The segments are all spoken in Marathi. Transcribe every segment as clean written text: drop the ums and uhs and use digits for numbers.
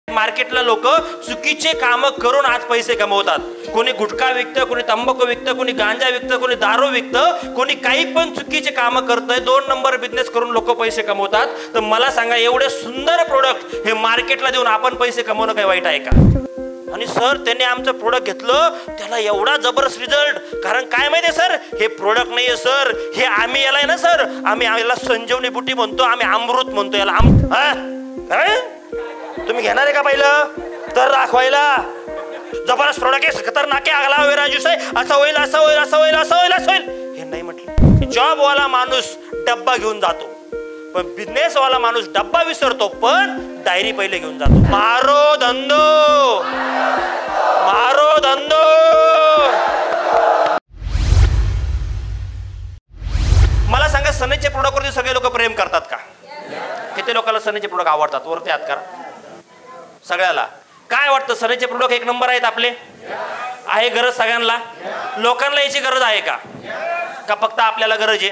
मार्केटला लोक चुकीचे काम करून आज पैसे कमवतात. कोणी गुटखा विकतं, कोणी तंबाखू विकतं, कोणी गांजा विकतं, कोणी दारू विकतं, कोणी काही पण चुकीचे काम करतंय. 2 नंबर बिझनेस करून लोक पैसे कमवतात. तर मला सांगा, एवढे सुंदर प्रोडक्ट हे मार्केटला देऊन आपण पैसे कमवणं काही वाईट आहे का? आणि सर त्यांनी आमचं प्रोडक्ट घेतलं, त्याला एवढा जबरदस्त रिझल्ट. कारण काय माहितीये सर, हे प्रोडक्ट नाहीये सर, हे आम्ही याला आहे ना सर, आम्ही याला संजीवनी बुटी म्हणतो, आम्ही अमृत म्हणतो याला. तुम्ही घेणार आहे का पहिलं तर दाखवायला? जबरदस्त प्रोडक्ट आहे, खतरनाक आहे, आगला वेरा ज्यूस आहे, असं होईल असं होईल असं होईल असं होईल असं होईल. हे नाही म्हटलं. जॉब वाला माणूस डब्बा घेऊन जातो, पण बिझनेस वाला माणूस डब्बा विसरतो पण डायरी पहिले घेऊन जातो. मारो धंदो, मारो धंदो. मला सांगा, सनेचे प्रोडक्टवरती सगळे लोक प्रेम करतात का? किती लोकांना सनेचे प्रोडक्ट आवडतात? वरती हात करा. सगळ्याला काय वाटतं, सनेचे प्रोडक्ट 1 नंबर आहेत आपले? आहे गरज सगळ्यांना? लोकांना याची गरज आहे का फक्त आपल्याला गरज आहे?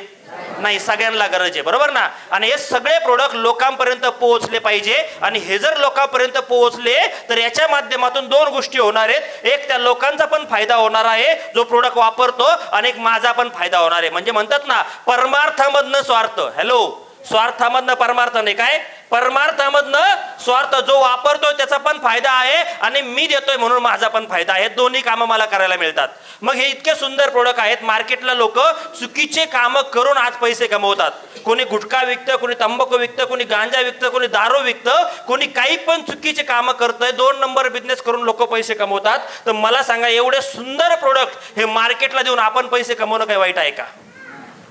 नाही, सगळ्यांना गरज आहे, बरोबर ना? आणि हे सगळे प्रोडक्ट लोकांपर्यंत पोहोचले पाहिजे. आणि हे जर लोकांपर्यंत पोहोचले तर याच्या माध्यमातून 2 गोष्टी होणार आहेत. एक, त्या लोकांचा पण फायदा होणार आहे जो प्रोडक्ट वापरतो, आणि एक माझा पण फायदा होणार आहे. म्हणजे म्हणतात ना, परमार्थामधनं स्वार्थ. हॅलो, स्वार्थामधनं परमार्थ नाही, काय परमार्थामधनं स्वार्थ. जो वापरतोय त्याचा पण फायदा आहे आणि मी देतोय म्हणून माझा पण फायदा आहे. दोन्ही कामं मला करायला मिळतात. मग हे इतके सुंदर प्रोडक्ट आहेत. मार्केटला लोक चुकीचे काम करून आज पैसे कमवतात. कोणी गुटखा विकतं, कोणी तंबाखू विकतं, कोणी गांजा विकतं, कोणी दारू विकतं, कोणी काही पण चुकीचे काम करतंय. 2 नंबर बिझनेस करून लोक पैसे कमवतात. तर मला सांगा, एवढे सुंदर प्रोडक्ट हे मार्केटला देऊन आपण पैसे कमवणं काही वाईट आहे का?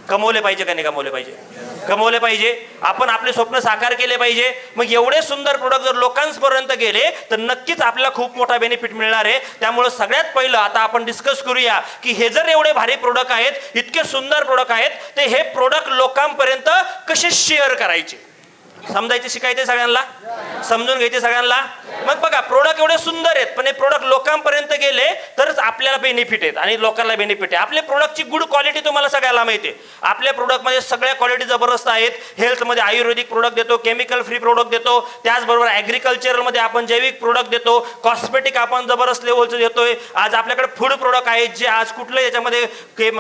कमवले पाहिजे का नाही कमवले पाहिजे? कमवले पाहिजे. आपण आपले स्वप्न साकार केले पाहिजे. मग एवढे सुंदर प्रोडक्ट जर लोकांपर्यंत गेले तर नक्कीच आपल्याला खूप मोठा बेनिफिट मिळणार आहे. त्यामुळे सगळ्यात पहिलं आता आपण डिस्कस करूया की हे जर एवढे भारी प्रोडक्ट आहेत, इतके सुंदर प्रोडक्ट आहेत, ते हे प्रोडक्ट लोकांपर्यंत कसे शेअर करायचे, समजायचे, शिकायचे सगळ्यांना, समजून घ्यायचे सगळ्यांना. मग बघा, प्रोडक्ट एवढे सुंदर आहेत पण हे प्रोडक्ट लोकांपर्यंत गेले तरच आपल्याला बेनिफिट आहेत आणि लोकांना बेनिफिट आहे. आपल्या प्रोडक्टची गुड क्वालिटी तुम्हाला सगळ्याला माहिती आहे. आपल्या प्रोडक्टमध्ये सगळ्या क्वालिटी जबरदस्त आहेत. हेल्थमध्ये आयुर्वेदिक प्रोडक्ट देतो, केमिकल फ्री प्रोडक्ट देतो, त्याचबरोबर ॲग्रिकल्चरमध्ये आपण जैविक प्रोडक्ट देतो, कॉस्मेटिक आपण जबरदस्त लेवलचं देतोय. आज आपल्याकडे फूड प्रोडक्ट आहेत जे आज कुठलं याच्यामध्ये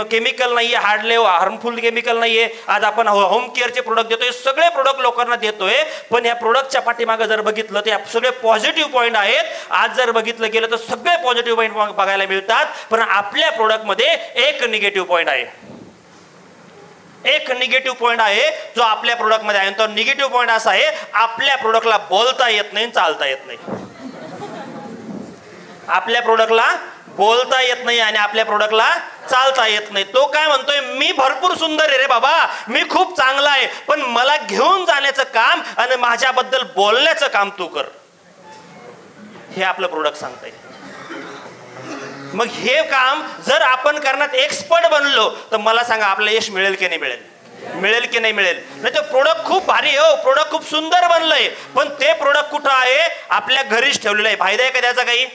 केमिकल नाहीये, हार्मफुल केमिकल नाहीये. आज आपण होम केअरचे प्रोडक्ट देतोय. सगळे प्रोडक्ट लोकांना देतोय. पण या प्रोडक्टच्या पाठीमागे जर बघितलं तर सगळे पॉझिटिव्ह पॉईंट आहेत. आज जर बघितलं गेलं तर सगळे पॉझिटिव्ह पॉईंट बघायला मिळतात. पण आपल्या प्रोडक्टमध्ये एक निगेटिव्ह पॉईंट आहे. एक निगेटिव्ह पॉईंट आहे जो आपल्या प्रोडक्टमध्ये आहे. तो निगेटिव्ह पॉईंट असा आहे, आपल्या प्रोडक्टला बोलता येत नाही, चालता येत नाही. आपल्या प्रोडक्टला बोलता येत नाही आणि आपल्या प्रोडक्टला चालता येत नाही. तो काय म्हणतोय, मी भरपूर सुंदर आहे रे बाबा, मी खूप चांगला आहे, पण मला घेऊन जाण्याचं काम आणि माझ्याबद्दल बोलण्याचं काम तू कर. हे आपलं प्रोडक्ट सांगतंय. मग हे काम जर आपण करण्यात एक्सपर्ट बनलो तर मला सांगा, आपलं यश मिळेल की नाही मिळेल? मिळेल की नाही मिळेल? नाही तर प्रोडक्ट खूप भारी हो, प्रोडक्ट खूप सुंदर बनलंय, पण ते प्रोडक्ट कुठं आहे? आपल्या घरीच ठेवलेलं आहे. फायदा आहे का त्याचा? काही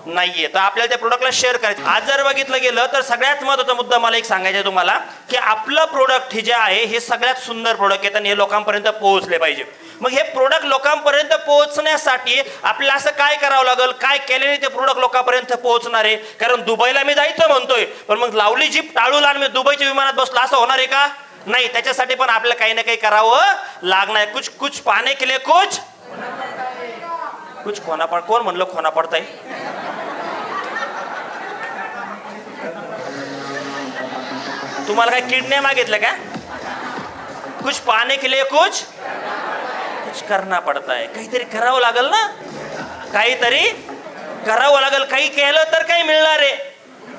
नाहीये. तर आपल्याला त्या प्रोडक्टला शेअर करायचं. आज जर बघितलं गेलं तर सगळ्यात महत्त्वाचा मुद्दा मला एक सांगायचा आहे तुम्हाला, की आपलं प्रोडक्ट हे जे आहे हे सगळ्यात सुंदर प्रोडक्ट आहेत आणि हे लोकांपर्यंत पोहोचले पाहिजे. मग हे प्रोडक्ट लोकांपर्यंत पोहोचण्यासाठी आपल्याला असं काय करावं लागेल? काय केल्याने ते प्रोडक्ट लोकांपर्यंत पोहोचणार आहे? कारण दुबईला मी जायचं म्हणतोय, पण मग लावली जीप टाळूला आणि मी दुबईच्या विमानात बसलो, असं होणार आहे का? नाही. त्याच्यासाठी पण आपल्याला काही ना काही करावं लागणार. कुछ कुछ पाने के लिए कुछ खोना पड. कोण म्हणलं खोना पडताय? तुम्हाला काय किडनी मागितलं का? कुछ पाने के लिए कुछ करना पडता है. काहीतरी करावं लागेल ना, काहीतरी करावं लागेल. काही केलं तर काही मिळणार आहे,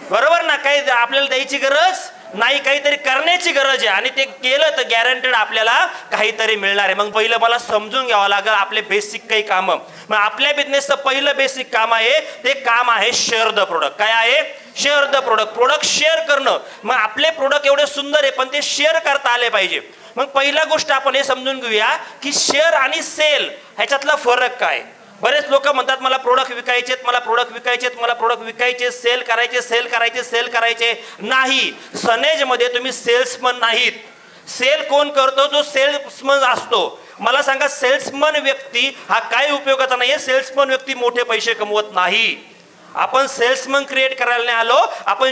बरोबर ना? काही आपल्याला द्यायची गरज नाही, काहीतरी करण्याची गरज आहे आणि ते केलं तर गॅरंटेड आपल्याला काहीतरी मिळणार आहे. मग पहिलं मला समजून घ्यावं लागेल आपले बेसिक काही कामं. मग आपल्या बिझनेसचं पहिलं बेसिक काम आहे, ते काम आहे शेअर द प्रोडक्ट. काय आहे? Share the product. Product share करणं. मग आपले प्रोडक्ट एवढे सुंदर आहे पण ते शेअर करता आले पाहिजे. मग पहिला गोष्ट आपण हे समजून घेऊया की शेअर आणि सेल ह्याच्यातला फरक काय. बरेच लोक म्हणतात मला प्रोडक्ट विकायचे, मला प्रोडक्ट विकायचे, मला प्रोडक्ट विकायचे, सेल करायचे, सेल करायचे, सेल करायचे. नाही, सनेज मध्ये तुम्ही सेल्समन नाहीत. सेल कोण करतो? जो सेल्समन असतो. मला सांगा, सेल्समन व्यक्ती हा काय उपयोगाचा नाहीये. सेल्समन व्यक्ती मोठे पैसे कमवत नाही. आपण सेल्समन क्रिएट करायला नाही आलो, आपण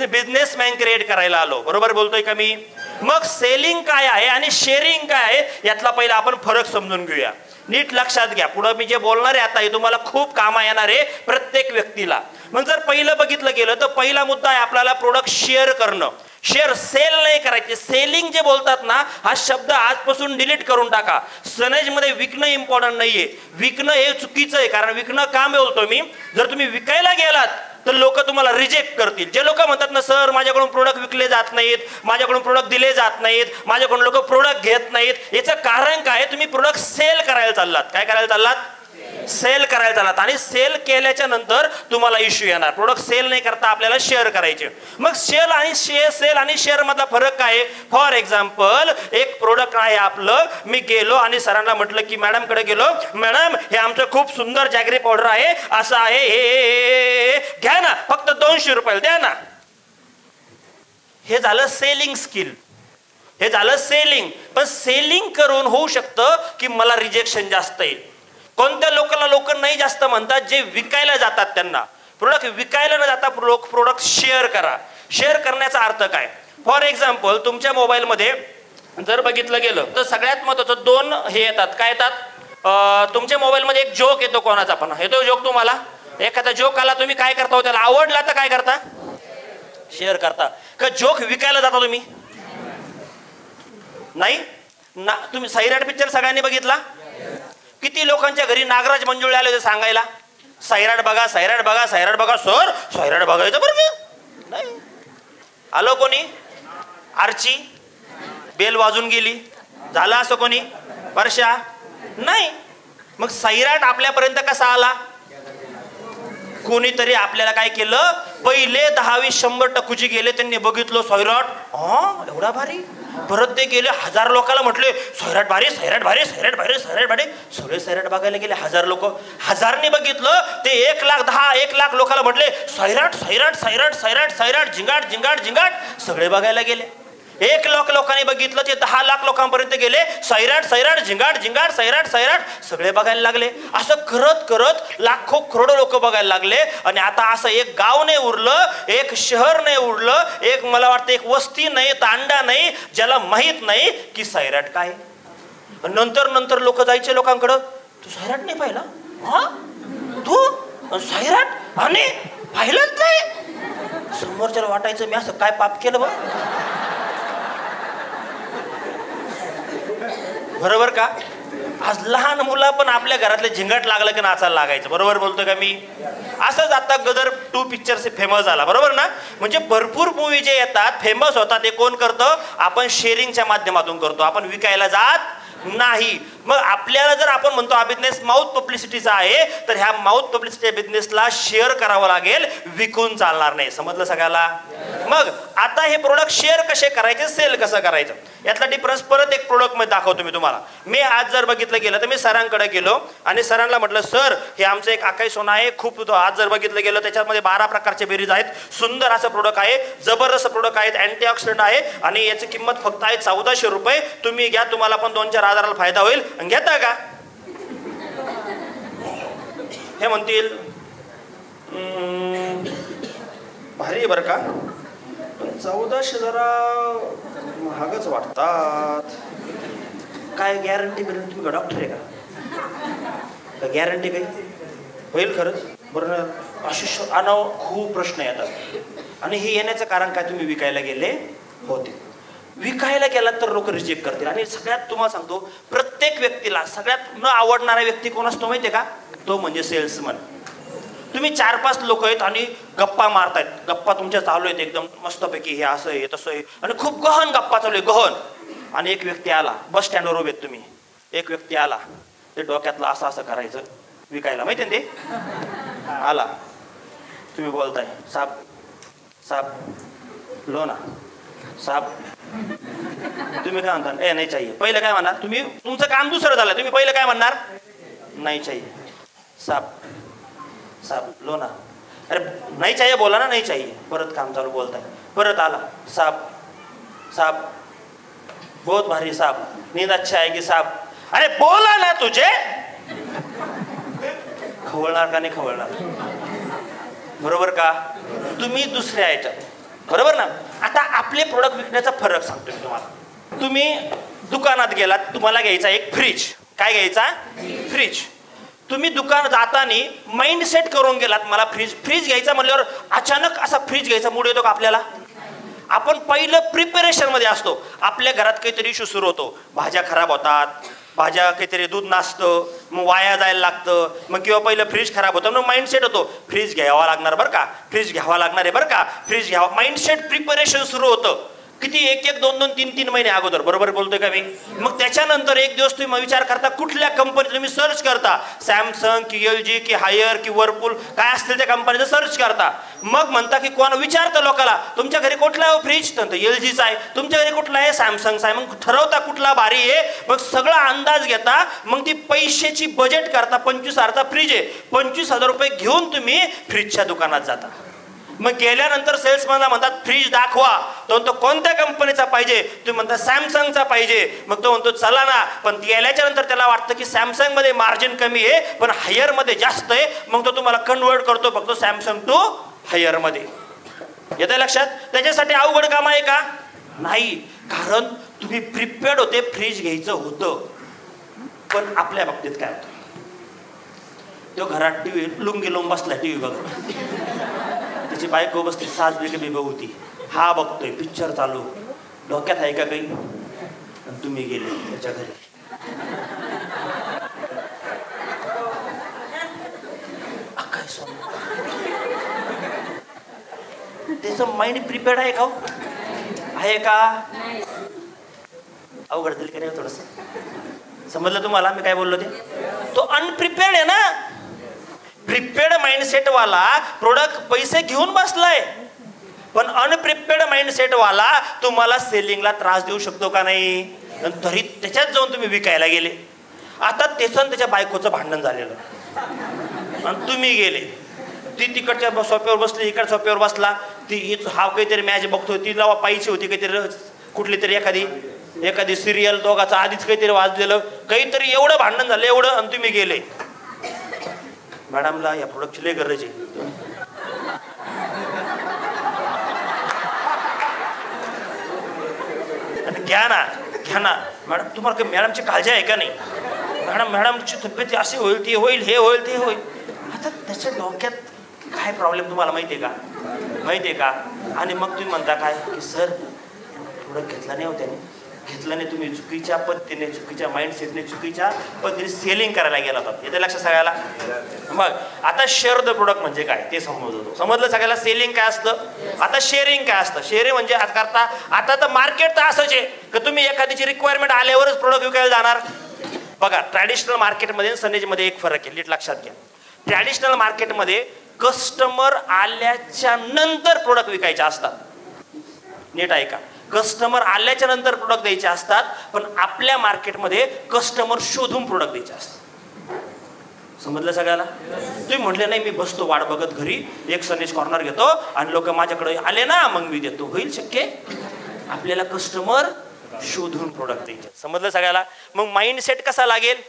बिझनेसमॅन क्रिएट करायला आलो. बरोबर बोलतोय का मी? मग सेलिंग काय आहे आणि शेअरिंग काय आहे यातला पहिला आपण फरक समजून घेऊया. नीट लक्षात घ्या, पुढे मी जे बोलणार आहे आता हे तुम्हाला खूप कामा येणार आहे प्रत्येक व्यक्तीला. मग जर पहिलं बघितलं गेलं तर पहिला मुद्दा आहे आपल्याला प्रोडक्ट शेअर करणं. शेअर सेल नाही करायचे. सेलिंग जे बोलतात ना, हा शब्द आजपासून डिलीट करून टाका. सनेजमध्ये विकणं इम्पॉर्टंट नाहीये. विकणं हे चुकीचं आहे. कारण विकणं काम बोलतो मी, जर तुम्ही विकायला गेलात तर लोक तुम्हाला रिजेक्ट करतील. जे लोक म्हणतात ना, सर माझ्याकडून प्रोडक्ट विकले जात नाहीत, माझ्याकडून प्रोडक्ट दिले जात नाहीत, माझ्याकडून लोक प्रोडक्ट घेत नाहीत, याचं कारण काय? तुम्ही प्रोडक्ट सेल करायला चाललात. काय करायला चाललात? सेल करायला चाललात. आणि सेल केल्याच्या नंतर तुम्हाला इश्यू येणार. प्रोडक्ट सेल नाही करता आपल्याला शेअर करायचे. मग सेल आणि शेअर मधला फरक काय? फॉर एक्झाम्पल, एक प्रोडक्ट आहे आपलं. मी गेलो आणि सरांना म्हटलं की मॅडम कडे गेलो, मॅडम हे आमचं खूप सुंदर जॅगरी पावडर आहे, असं आहे, हे घ्या ना, फक्त 200 रुपयाला द्या ना. हे झालं सेलिंग स्किल, हे झालं सेलिंग. पण सेलिंग करून होऊ शकतं की मला रिजेक्शन जास्त येईल. कोणत्या लोकांना लोक नाही जास्त म्हणतात? जे विकायला जातात त्यांना. प्रोडक्ट विकायला न जाता प्रोडक्ट शेअर करा. शेअर करण्याचा अर्थ काय? फॉर एक्झाम्पल, तुमच्या मोबाईलमध्ये जर बघितलं गेलं तर सगळ्यात महत्वाचं 2 हे येतात. काय येतात? तुमच्या मोबाईलमध्ये एक जोक येतो. कोणाचा पण येतो जोक तुम्हाला? एखादा जोक आला, तुम्ही काय करता? त्याला आवडला तर काय करता? शेअर करता. का जोक विकायला जाता तुम्ही? नाही ना. तुम्ही सैराट पिक्चर सगळ्यांनी बघितला? किती लोकांच्या घरी नागराज मंजुळे आले होते सांगायला, सैराट बघा, सैराट बघा, सैराट बघा. सर सैराट बघायचं बरं का? नाही आलो कोणी? आर्ची बेल वाजून गेली, झालं असं कोणी? वर्षा नाही. मग सैराट आपल्यापर्यंत कसा आला? कोणीतरी आपल्याला काय केलं? पहिले 10-20-100 टक्कूची गेले, त्यांनी बघितलं सैराट, एवढा भारी. परत ते गेले 1000 लोकांना म्हटले सैराट भारी, सैराट भारी, सैराट भारी, सैराट भारी. सगळे सैराट बघायला गेले 1000 लोक. 1000नी बघितलं ते 1,10,000 लोकांना म्हटले सैराट, सैराट, सैराट, सैराट, सैराट, झिंगाट, झिंगाट, झिंगाट. सगळे बघायला गेले. 1,00,000 लोकांनी बघितलं ते 10,00,000 लोकांपर्यंत गेले. सैराट, सैराट, झिंगाट, झिंगाट, सैराट, सैराट. सगळे बघायला लागले. असं करत करत लाखो करोडो लोक बघायला लागले. आणि आता असं एक गाव नाही उरलं, एक शहर नाही उरलं, एक मला वाटतं एक वस्ती नाही, तांडा नाही, ज्याला माहित नाही की सैराट काय. नंतर नंतर लोक जायचे लोकांकडं, तू सैराट नाही पाहिला? हा, तू सैराट आणि पाहिलंच नाही. समोरच्याला वाटायचं मी असं काय पाप केलं बघ. बरोबर का? आज लहान मुलं पण आपल्या घरातले झिंगाट लागलं की नाचायला लागायचं. बरोबर बोलतोय का मी? असंच आता गदर 2 पिक्चर फेमस झाला. बरोबर ना? म्हणजे भरपूर मूवी जे येतात फेमस होतात ते कोण करतं? आपण शेअरिंगच्या माध्यमातून करतो. आपण विकायला जात नाही. मग आपल्याला जर आपण म्हणतो हा बिझनेस माउथ पब्लिसिटीचा आहे, तर ह्या माउथ पब्लिसिटी बिझनेसला शेअर करावं लागेल, विकून चालणार नाही. समजलं सगळ्याला? मग आता हे प्रोडक्ट शेअर कसे करायचे, सेल कसं करायचं, यातला डिफरन्स परत एक प्रोडक्ट मध्ये दाखवतो मी तुम्हाला. मी आज जर बघितलं गेलं तर मी सरांकडे गेलो आणि सरांना म्हटलं सर हे आमचं एक आकाई सोना आहे, खूप आज जर बघितलं गेलं त्याच्यामध्ये 12 प्रकारचे बेरीज आहेत, सुंदर असं प्रोडक्ट आहे, जबरदस्त प्रोडक्ट आहेत, अँटीऑक्सिडंट आहे आणि याची किंमत फक्त आहे 1400 रुपये. तुम्ही घ्या, तुम्हाला पण 2-4 हजाराला फायदा होईल. घेता का? हे म्हणतील भारी बरं का, 1400 जरा महागच वाटतात. काय गॅरंटी बिरंटी? तुम्ही डॉक्टर आहे का? गॅरंटी काही होईल खरंच? बरं, अशी अनाव खूप प्रश्न येतात. आणि हे येण्याचं कारण काय? तुम्ही विकायला गेले होते. विकायला गेला तर लोक रिजेक्ट करतील. आणि सगळ्यात तुम्हाला सांगतो, प्रत्येक व्यक्तीला सगळ्यात न आवडणारा व्यक्ती कोण असतो माहितीये का? तो म्हणजे सेल्समन. तुम्ही 4-5 लोक आहेत आणि गप्पा मारतायत, गप्पा तुमच्या चालू आहेत एकदम मस्तपैकी, हे असं आहे तसं आहे आणि खूप गहन गप्पा चालू आहे, गहन. आणि एक व्यक्ती आला, बस स्टँडवर उभे तुम्ही, एक व्यक्ती आला, ते डोक्यातलं असं असं करायचं विकायला, माहिती ना ते? आला, तुम्ही बोलताय साब साब लो ना साब, तुम्ही काय म्हणता? ए नाही चाहिए. पहिलं काय म्हणणार तुम्ही? तुमचं काम दुसरं झालं, तुम्ही पहिलं काय म्हणणार? नाही चाहिए. साब साब लो ना. अरे नाही चाहिए बोला ना, नाही चाहिए. परत काम चालू, बोलताय, परत आला, साब साब बहुत भारी साब, नींद अच्छा आएगी साब. अरे बोला ना तुझे. खवळणार का नाही खवळणार? बरोबर का? तुम्ही दुसऱ्या याच्यात, बरोबर ना? आता आपले प्रोडक्ट विकण्याचा फरक सांगतो मी तुम्हाला. तुम्ही दुकानात गेलात, तुम्हाला घ्यायचा एक फ्रीज. काय घ्यायचा? फ्रीज. तुम्ही दुकान जाताना माइंडसेट करून गेलात मला फ्रीज घ्यायचा म्हणल्यावर अचानक असा फ्रीज घ्यायचा मूड येतो का आपल्याला? आपण पहिलं प्रिपरेशन मध्ये असतो. आपल्या घरात काहीतरी इश्यू सुरू होतो, भाज्या खराब होतात, भाज्या काहीतरी दूध नासतं, मग वाया जायला लागतं, मग किंवा पहिलं फ्रीज खराब होतं, मग माइंडसेट होतो फ्रीज घ्यावा लागणार बरं का, फ्रीज घ्यावा लागणार आहे बरं का, फ्रीज घ्यावा. माइंडसेट प्रिपरेशन सुरू होतं किती? 1-1, 2-2, 3-3 महिने अगोदर. बरोबर बोलतोय का मी? मग त्याच्यानंतर एक दिवस तुम्ही विचार करता, कुठल्या कंपनी तुम्ही सर्च करता, सॅमसंग की LG की हायर की वर्लपूल काय असतील त्या कंपनीचं सर्च करता. मग म्हणता की कोण विचारतं लोकांना, तुमच्या घरी कुठला आहे फ्रीज? तर LGचा आहे. तुमच्या घरी कुठला आहे? सॅमसंगचा आहे. मग ठरवता कुठला भारी आहे, मग सगळा अंदाज घेता, मग ती पैशाची बजेट करता. 25,000चा फ्रीज आहे, 25,000 रुपये घेऊन तुम्ही फ्रीजच्या दुकानात जाता. मग गेल्यानंतर सेल्समॅनला म्हणतात फ्रीज दाखवा. तो म्हणतो कोणत्या कंपनीचा पाहिजे? तुम्ही म्हणता सॅमसंगचा पाहिजे. मग तो म्हणतो चला ना. पण गेल्याच्या नंतर त्याला वाटतं की सॅमसंग मध्ये मार्जिन कमी आहे पण हायर मध्ये जास्त आहे. मग तो तुम्हाला कन्वर्ट करतो फक्त सॅमसंग टू हायर मध्ये. येतं लक्षात? त्याच्यासाठी अवघड काम आहे का? नाही. कारण तुम्ही प्रिपेअर्ड होते, फ्रीज घ्यायचं होतं. पण आपल्या बाबतीत काय होतं? तो घरात टीव्ही लुंगी लावून बसला, टीव्ही बघत. त्याची बायको बसली, सास बेबी होती, हा बघतोय पिक्चर चालू, डोक्यात आहे का काही? आणि तुम्ही गेले त्याच्या घरी. काय त्याचं माइंड प्रिपेअर्ड आहे का? आहे का? अवघड दिल का नाही? थोडस समजलं तुम्हाला मी काय बोललो ते? तो अनप्रिपेअर्ड आहे ना. प्रिपेअर्ड माइंडसेट वाला प्रोडक्ट पैसे घेऊन बसलाय, पण अनप्रिपेअर्ड माइंडसेट वाला तुम्हाला सेलिंगला त्रास देऊ शकतो का नाही? तरी त्याच्यात जाऊन तुम्ही विकायला गेले. आता त्याचं त्याच्या बायकोचं भांडण झालेलं आणि तुम्ही गेले. ती तिकडच्या सोप्यावर बसली, इकडच्या सोप्यावर बसला. ती हा काहीतरी मॅच बघतोय, तिला पाहिजे होती काहीतरी, कुठली तरी एखादी सिरियल, दोघाचं आधीच काहीतरी वाजलेलं, काहीतरी एवढं भांडण झालं एवढं, आणि तुम्ही गेले. मॅडमला या प्रोडक्टची लय गरज आहे. घ्या ना मॅडम. तुम्हाला काही मॅडमची काळजी आहे का नाही? मॅडमची तब्येत अशी होईल, ती होईल, हे होईल, ते होईल. आता त्याच्या डोक्यात काय प्रॉब्लेम तुम्हाला माहितीये का? आणि मग तुम्ही म्हणता काय की सर प्रोडक्ट घेतला नाही हो त्याने, घेतलं नाही. तुम्ही चुकीच्या पद्धतीने, चुकीच्या माइंडसेटने, चुकीच्या पद्धतीने सेलिंग करायला गेला होता. येते लक्षात सगळ्याला? मग आता शेअर द प्रोडक्ट म्हणजे काय ते समजलं सगळ्याला. सेलिंग काय असतं, आता शेअरिंग काय असतं. शेअरिंग म्हणजे आता तर मार्केट तर असंच आहे की तुम्ही एखाद्याची रिक्वायरमेंट आल्यावरच प्रोडक्ट विकायला जाणार. बघा, ट्रॅडिशनल मार्केटमध्ये सनेजमध्ये एक फरक आहे, नीट लक्षात घ्या. ट्रॅडिशनल मार्केटमध्ये कस्टमर आल्याच्या नंतर प्रोडक्ट विकायचे असतात. नीट आहे का? कस्टमर आल्याच्या नंतर प्रोडक्ट द्यायचे असतात. पण आपल्या मार्केटमध्ये कस्टमर शोधून प्रोडक्ट द्यायचे असतात. समजलं सगळ्याला? तुम्ही म्हटले नाही मी बसतो वाट बघत घरी, एक सनेज कॉर्नर घेतो आणि लोक माझ्याकडे आले ना मग मी देतो, होईल शक्य? आपल्याला कस्टमर शोधून प्रोडक्ट द्यायचे. समजलं सगळ्याला? मग माइंडसेट कसा लागेल?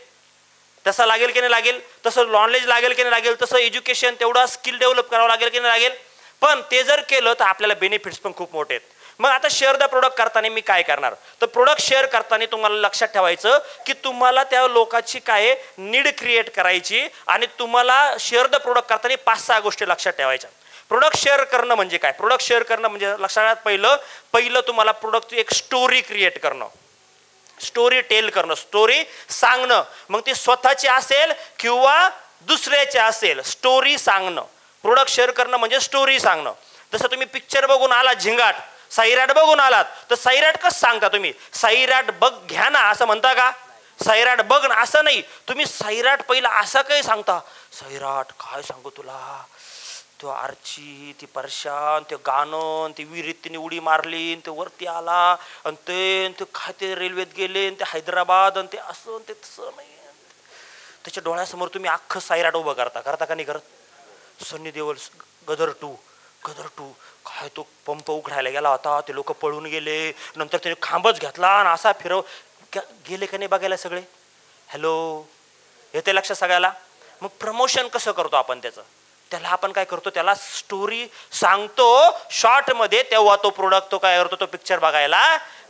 तसा लागेल की नाही लागेल? तसं नॉलेज लागेल की नाही लागेल? तसं एज्युकेशन, तेवढा स्किल डेव्हलप करावं लागेल की नाही लागेल? पण ते जर केलं तर आपल्याला बेनिफिट्स पण खूप मोठे आहेत. मग आता शेअर द प्रोडक्ट करताना मी काय करणार? तर प्रोडक्ट शेअर करताना तुम्हाला लक्षात ठेवायचं की तुम्हाला त्या लोकांची काय नीड क्रिएट करायची, आणि तुम्हाला शेअर द प्रोडक्ट करताना 5-6 गोष्टी लक्षात ठेवायच्या. प्रोडक्ट शेअर करणं म्हणजे काय? प्रोडक्ट शेअर करणं म्हणजे लक्षात पहिलं तुम्हाला प्रोडक्टची एक स्टोरी क्रिएट करणं, स्टोरी टेल करणं, स्टोरी सांगणं. मग ती स्वतःची असेल किंवा दुसऱ्याची असेल, स्टोरी सांगणं. प्रोडक्ट शेअर करणं म्हणजे स्टोरी सांगणं. जसं तुम्ही पिक्चर बघून आलात, झिंगाट, सैराट बघून आलात, तर सैराट कसं सांगता तुम्ही? सैराट बघ घ्या ना असं म्हणता का? सैराट बघ ना असं नाही. तुम्ही सैराट पहिला असं काही सांगता, सैराट काय सांगू तुला, तो आर्ची, ती परशान, ते गाणं, ती विहिरीत तिने उडी मारली, ते वरती आला, आणि ते काय ते रेल्वेत गेले, ते हैदराबाद, आणि ते असं ते तसं नाही. त्याच्या डोळ्यासमोर तुम्ही अख्खं सैराट उभं करता का नाही करत? सन्नी देओल गदर टू काय तो पंप उघडायला गेला होता, ते लोक पळून गेले, नंतर त्याने खांबच घेतला आणि असा फिरव गेले का नाही बघायला सगळे. हॅलो, येते लक्षात सगळ्याला? मग प्रमोशन कसं करतो आपण त्याचं? त्याला आपण काय करतो, त्याला स्टोरी सांगतो शॉर्टमध्ये, तेव्हा तो प्रोडक्ट तो काय करतो, तो पिक्चर बघायला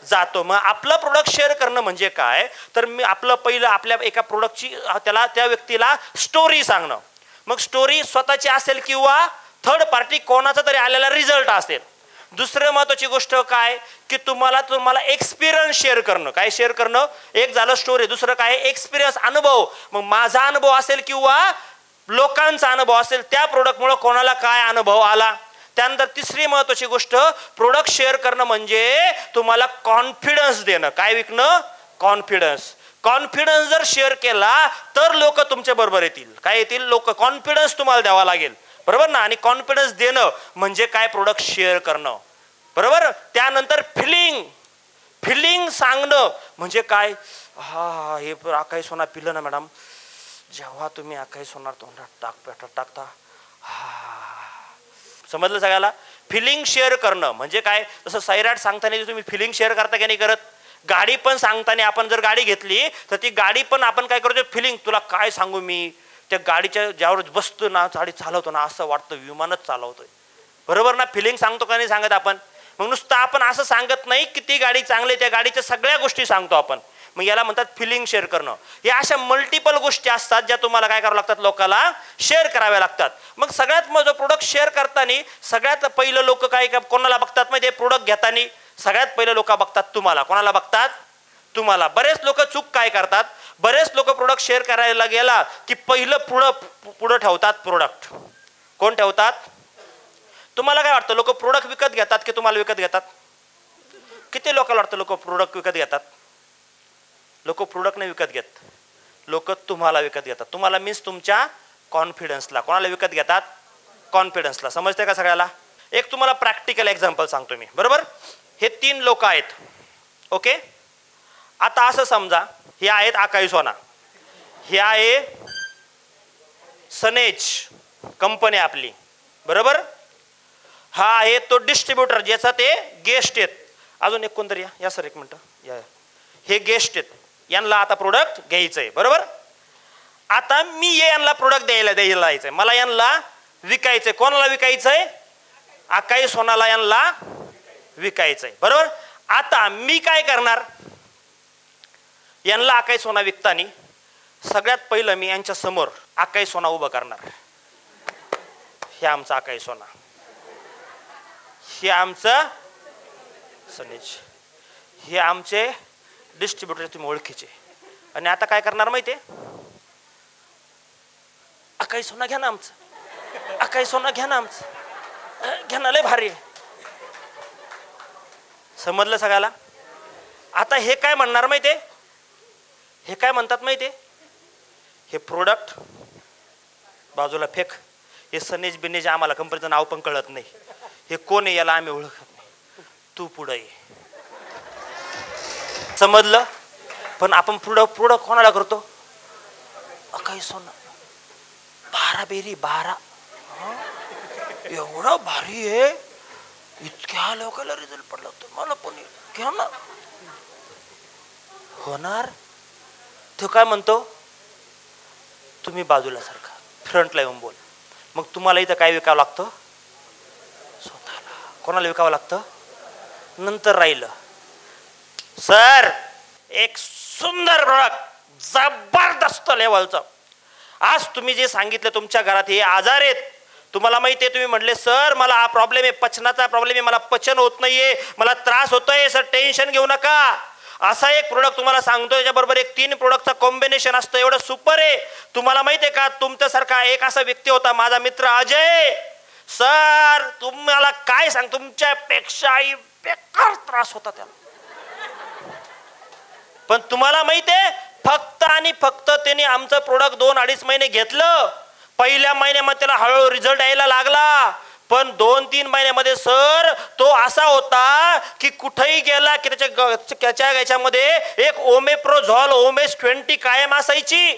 जातो. मग आपलं प्रोडक्ट शेअर करणं म्हणजे काय, तर मी आपलं पहिलं आपल्या एका प्रोडक्टची त्याला त्या व्यक्तीला स्टोरी सांगणं. मग स्टोरी स्वतःची असेल किंवा थर्ड पार्टी कोणाचा तरी आलेला रिझल्ट असेल. दुसरं महत्वाची गोष्ट काय की तुम्हाला एक्सपिरियन्स शेअर करणं. काय शेअर करणं? एक झालं स्टोरी, दुसरं काय एक्सपिरियन्स, अनुभव. मग माझा अनुभव असेल किंवा लोकांचा अनुभव असेल, त्या प्रोडक्टमुळे कोणाला काय अनुभव आला. त्यानंतर तिसरी महत्वाची गोष्ट प्रोडक्ट शेअर करणं म्हणजे तुम्हाला कॉन्फिडन्स देणं. काय विकणं? कॉन्फिडन्स. कॉन्फिडन्स जर शेअर केला तर लोक तुमच्या बरोबर येतील. काय येतील? लोक. कॉन्फिडन्स तुम्हाला द्यावा लागेल, बरोबर ना? आणि कॉन्फिडन्स देणं म्हणजे काय? प्रोडक्ट शेअर करणं, बरोबर. त्यानंतर फिलिंग सांगणं म्हणजे काय? हा हे आकाई सोना पिलं ना मॅडम, जेव्हा तुम्ही आकाई सोना तोंडात टाकता, समजलं सगळ्याला? फिलिंग शेअर करणं म्हणजे काय? जसं सैराट सांगताना तुम्ही फिलिंग शेअर करता की नाही करत? गाडी पण सांगताना आपण जर गाडी घेतली तर ती गाडी पण आपण काय करतो? फिलिंग. तुला काय सांगू मी, त्या गाडीच्या ज्यावर बसतो ना, गाडी चालवतो ना, असं वाटतं विमानच चालवतोय, बरोबर ना? फिलिंग सांगतो का नाही सांगत आपण? मग नुसतं आपण असं सांगत नाही की ती गाडी चांगली, त्या गाडीच्या सगळ्या गोष्टी सांगतो आपण. मग याला म्हणतात फिलिंग शेअर करणं. या अशा मल्टिपल गोष्टी असतात ज्या तुम्हाला काय करावं लागतात, लोकांना शेअर कराव्या लागतात. मग सगळ्यात मग प्रोडक्ट शेअर करताना सगळ्यात पहिलं लोक काय कोणाला बघतात माहिती? प्रोडक्ट घेताना सगळ्यात पहिलं लोक बघतात तुम्हाला. कोणाला बघतात? तुम्हाला. बरेच लोक चूक काय करतात, बरेच लोक प्रोडक्ट शेअर करायला गेला की पहिलं पुढं ठेवतात प्रोडक्ट. कोण ठेवतात? तुम्हाला काय वाटतं, लोक प्रोडक्ट विकत घेतात की तुम्हाला विकत घेतात? किती लोकांना वाटतं लोक प्रोडक्ट विकत घेतात? लोक प्रोडक्ट नाही विकत घेत, लोक तुम्हाला विकत घेतात. तुम्हाला मीन्स तुमच्या कॉन्फिडन्सला. कोणाला विकत घेतात? कॉन्फिडन्सला. समजते का सगळ्याला? एक तुम्हाला प्रॅक्टिकल एक्झाम्पल सांगतो मी, बरोबर. हे 3 लोक आहेत, ओके. आता असं समजा हे आहेत आकाई सोना, हे आहे सनेज कंपनी आपली, बरोबर. हा आहे तो डिस्ट्रीब्युटर ज्याचा ते गेस्ट आहेत. अजून एक कोणतरी या सर, एक मिनिट या. हे गेस्ट आहेत, यांना आता प्रोडक्ट घ्यायचंय, बरोबर. आता मी यांना प्रोडक्ट द्यायला जायचंय, मला यांना विकायचंय. कोणाला विकायचंय? आकाई सोनाला यांना विकायचंय, बरोबर. आता मी काय करणार? यांना आकाई सोना विकताना सगळ्यात पहिलं मी यांच्या समोर आकाई सोना उभं करणार. हे आमचा आकाई सोना, हे आमचं सनेज, हे आमचे डिस्ट्रीब्युटर, तुम्ही ओळखीचे. आणि आता काय करणार माहितीये? आकाई सोना घ्या ना आमचं, आकाई सोना घ्या ना आमचं, घ्या ना, लय भारी. समजलं सगळ्याला? आता हे काय म्हणणार माहितीये? हे काय म्हणतात माहितीये? हे प्रोडक्ट बाजूला फेक, हे सनेज बिनेज आम्हाला कंपनीचं नाव पण कळत नाही, हे कोण आहे याला आम्ही ओळखत नाही, तू पुढे ये. समजलं? पण आपण पुढं कोणाला करतो? आकाई सोना 12 बेरी 12, एवढा भारी आहे, इतक्या लोकांना रिझल्ट पडला तर मला पण घ्या ना. होणार? तो काय म्हणतो? तुम्ही बाजूला सारखा फ्रंटला येऊन बोल. मग तुम्हाला इथं काय विकावं लागतं? स्वतःला. कोणाला विकावं लागतं? नंतर राहिलं सर एक सुंदर प्रोडक्ट, जबरदस्त लेवलचं. आज तुम्ही जे सांगितलं तुमच्या घरात हे आजार आहेत, तुम्हाला माहिती आहे, तुम्ही म्हटले सर मला हा प्रॉब्लेम आहे, पचनाचा प्रॉब्लेम आहे, मला पचन होत नाहीये, मला त्रास होतोय सर, टेन्शन घेऊ नका. असा एक प्रोडक्ट तुम्हाला सांगतो, त्याच्याबरोबर एक 3 प्रोडक्टचा कॉम्बिनेशन असतं, एवढं सुपर आहे. तुम्हाला माहिती आहे का, तुमच्यासारखा एक असा व्यक्ती होता माझा मित्र अजय. सर तुम्हाला काय सांग, तुमच्यापेक्षाही बेकार त्रास होता त्याला. पण तुम्हाला माहिती आहे, फक्त आणि फक्त त्याने आमचं प्रोडक्ट 2-2.5 महिने घेतलं. पहिल्या महिन्यामध्ये त्याला हळूहळू रिझल्ट यायला लागला, पण 2-3 महिन्यामध्ये सर तो असा होता की कुठेही गेला की त्याच्या याच्यामध्ये एक ओमेप्रोझॉल ओमेस 20 कायम असायची.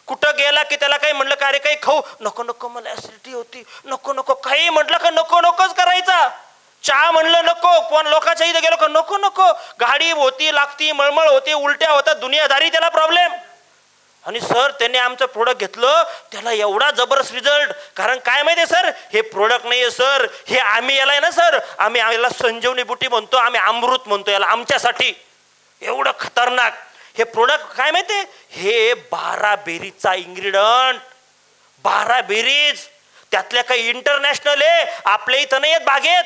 कुठं गेला की त्याला काही म्हटलं का, अरे काही खाऊ नको नको, मला ऍसिडिटी होती, नको नको, काही म्हटलं का नको नकोच करायचा. चहा म्हणलं नको, पण लोकांच्या इथे गेलो का नको नको, गाडी होती लागती, मळमळ होती, उलट्या होतात, दुनियादारी त्याला प्रॉब्लेम. आणि सर त्यांनी आमचं प्रोडक्ट घेतलं, त्याला एवढा जबरदस्त रिझल्ट. कारण काय माहितीये सर, हे प्रोडक्ट नाहीये सर, हे आम्ही याला आहे ना सर, आम्ही याला संजीवनी बुटी म्हणतो, आम्ही अमृत म्हणतो याला, आमच्यासाठी एवढं खतरनाक हे प्रोडक्ट. काय माहितीये, हे 12 बेरीजचा इन्ग्रेडियंट, 12 बेरीज, त्यातल्या काही इंटरनॅशनल आहे, आपल्या इथं नाही आहेत बागेत,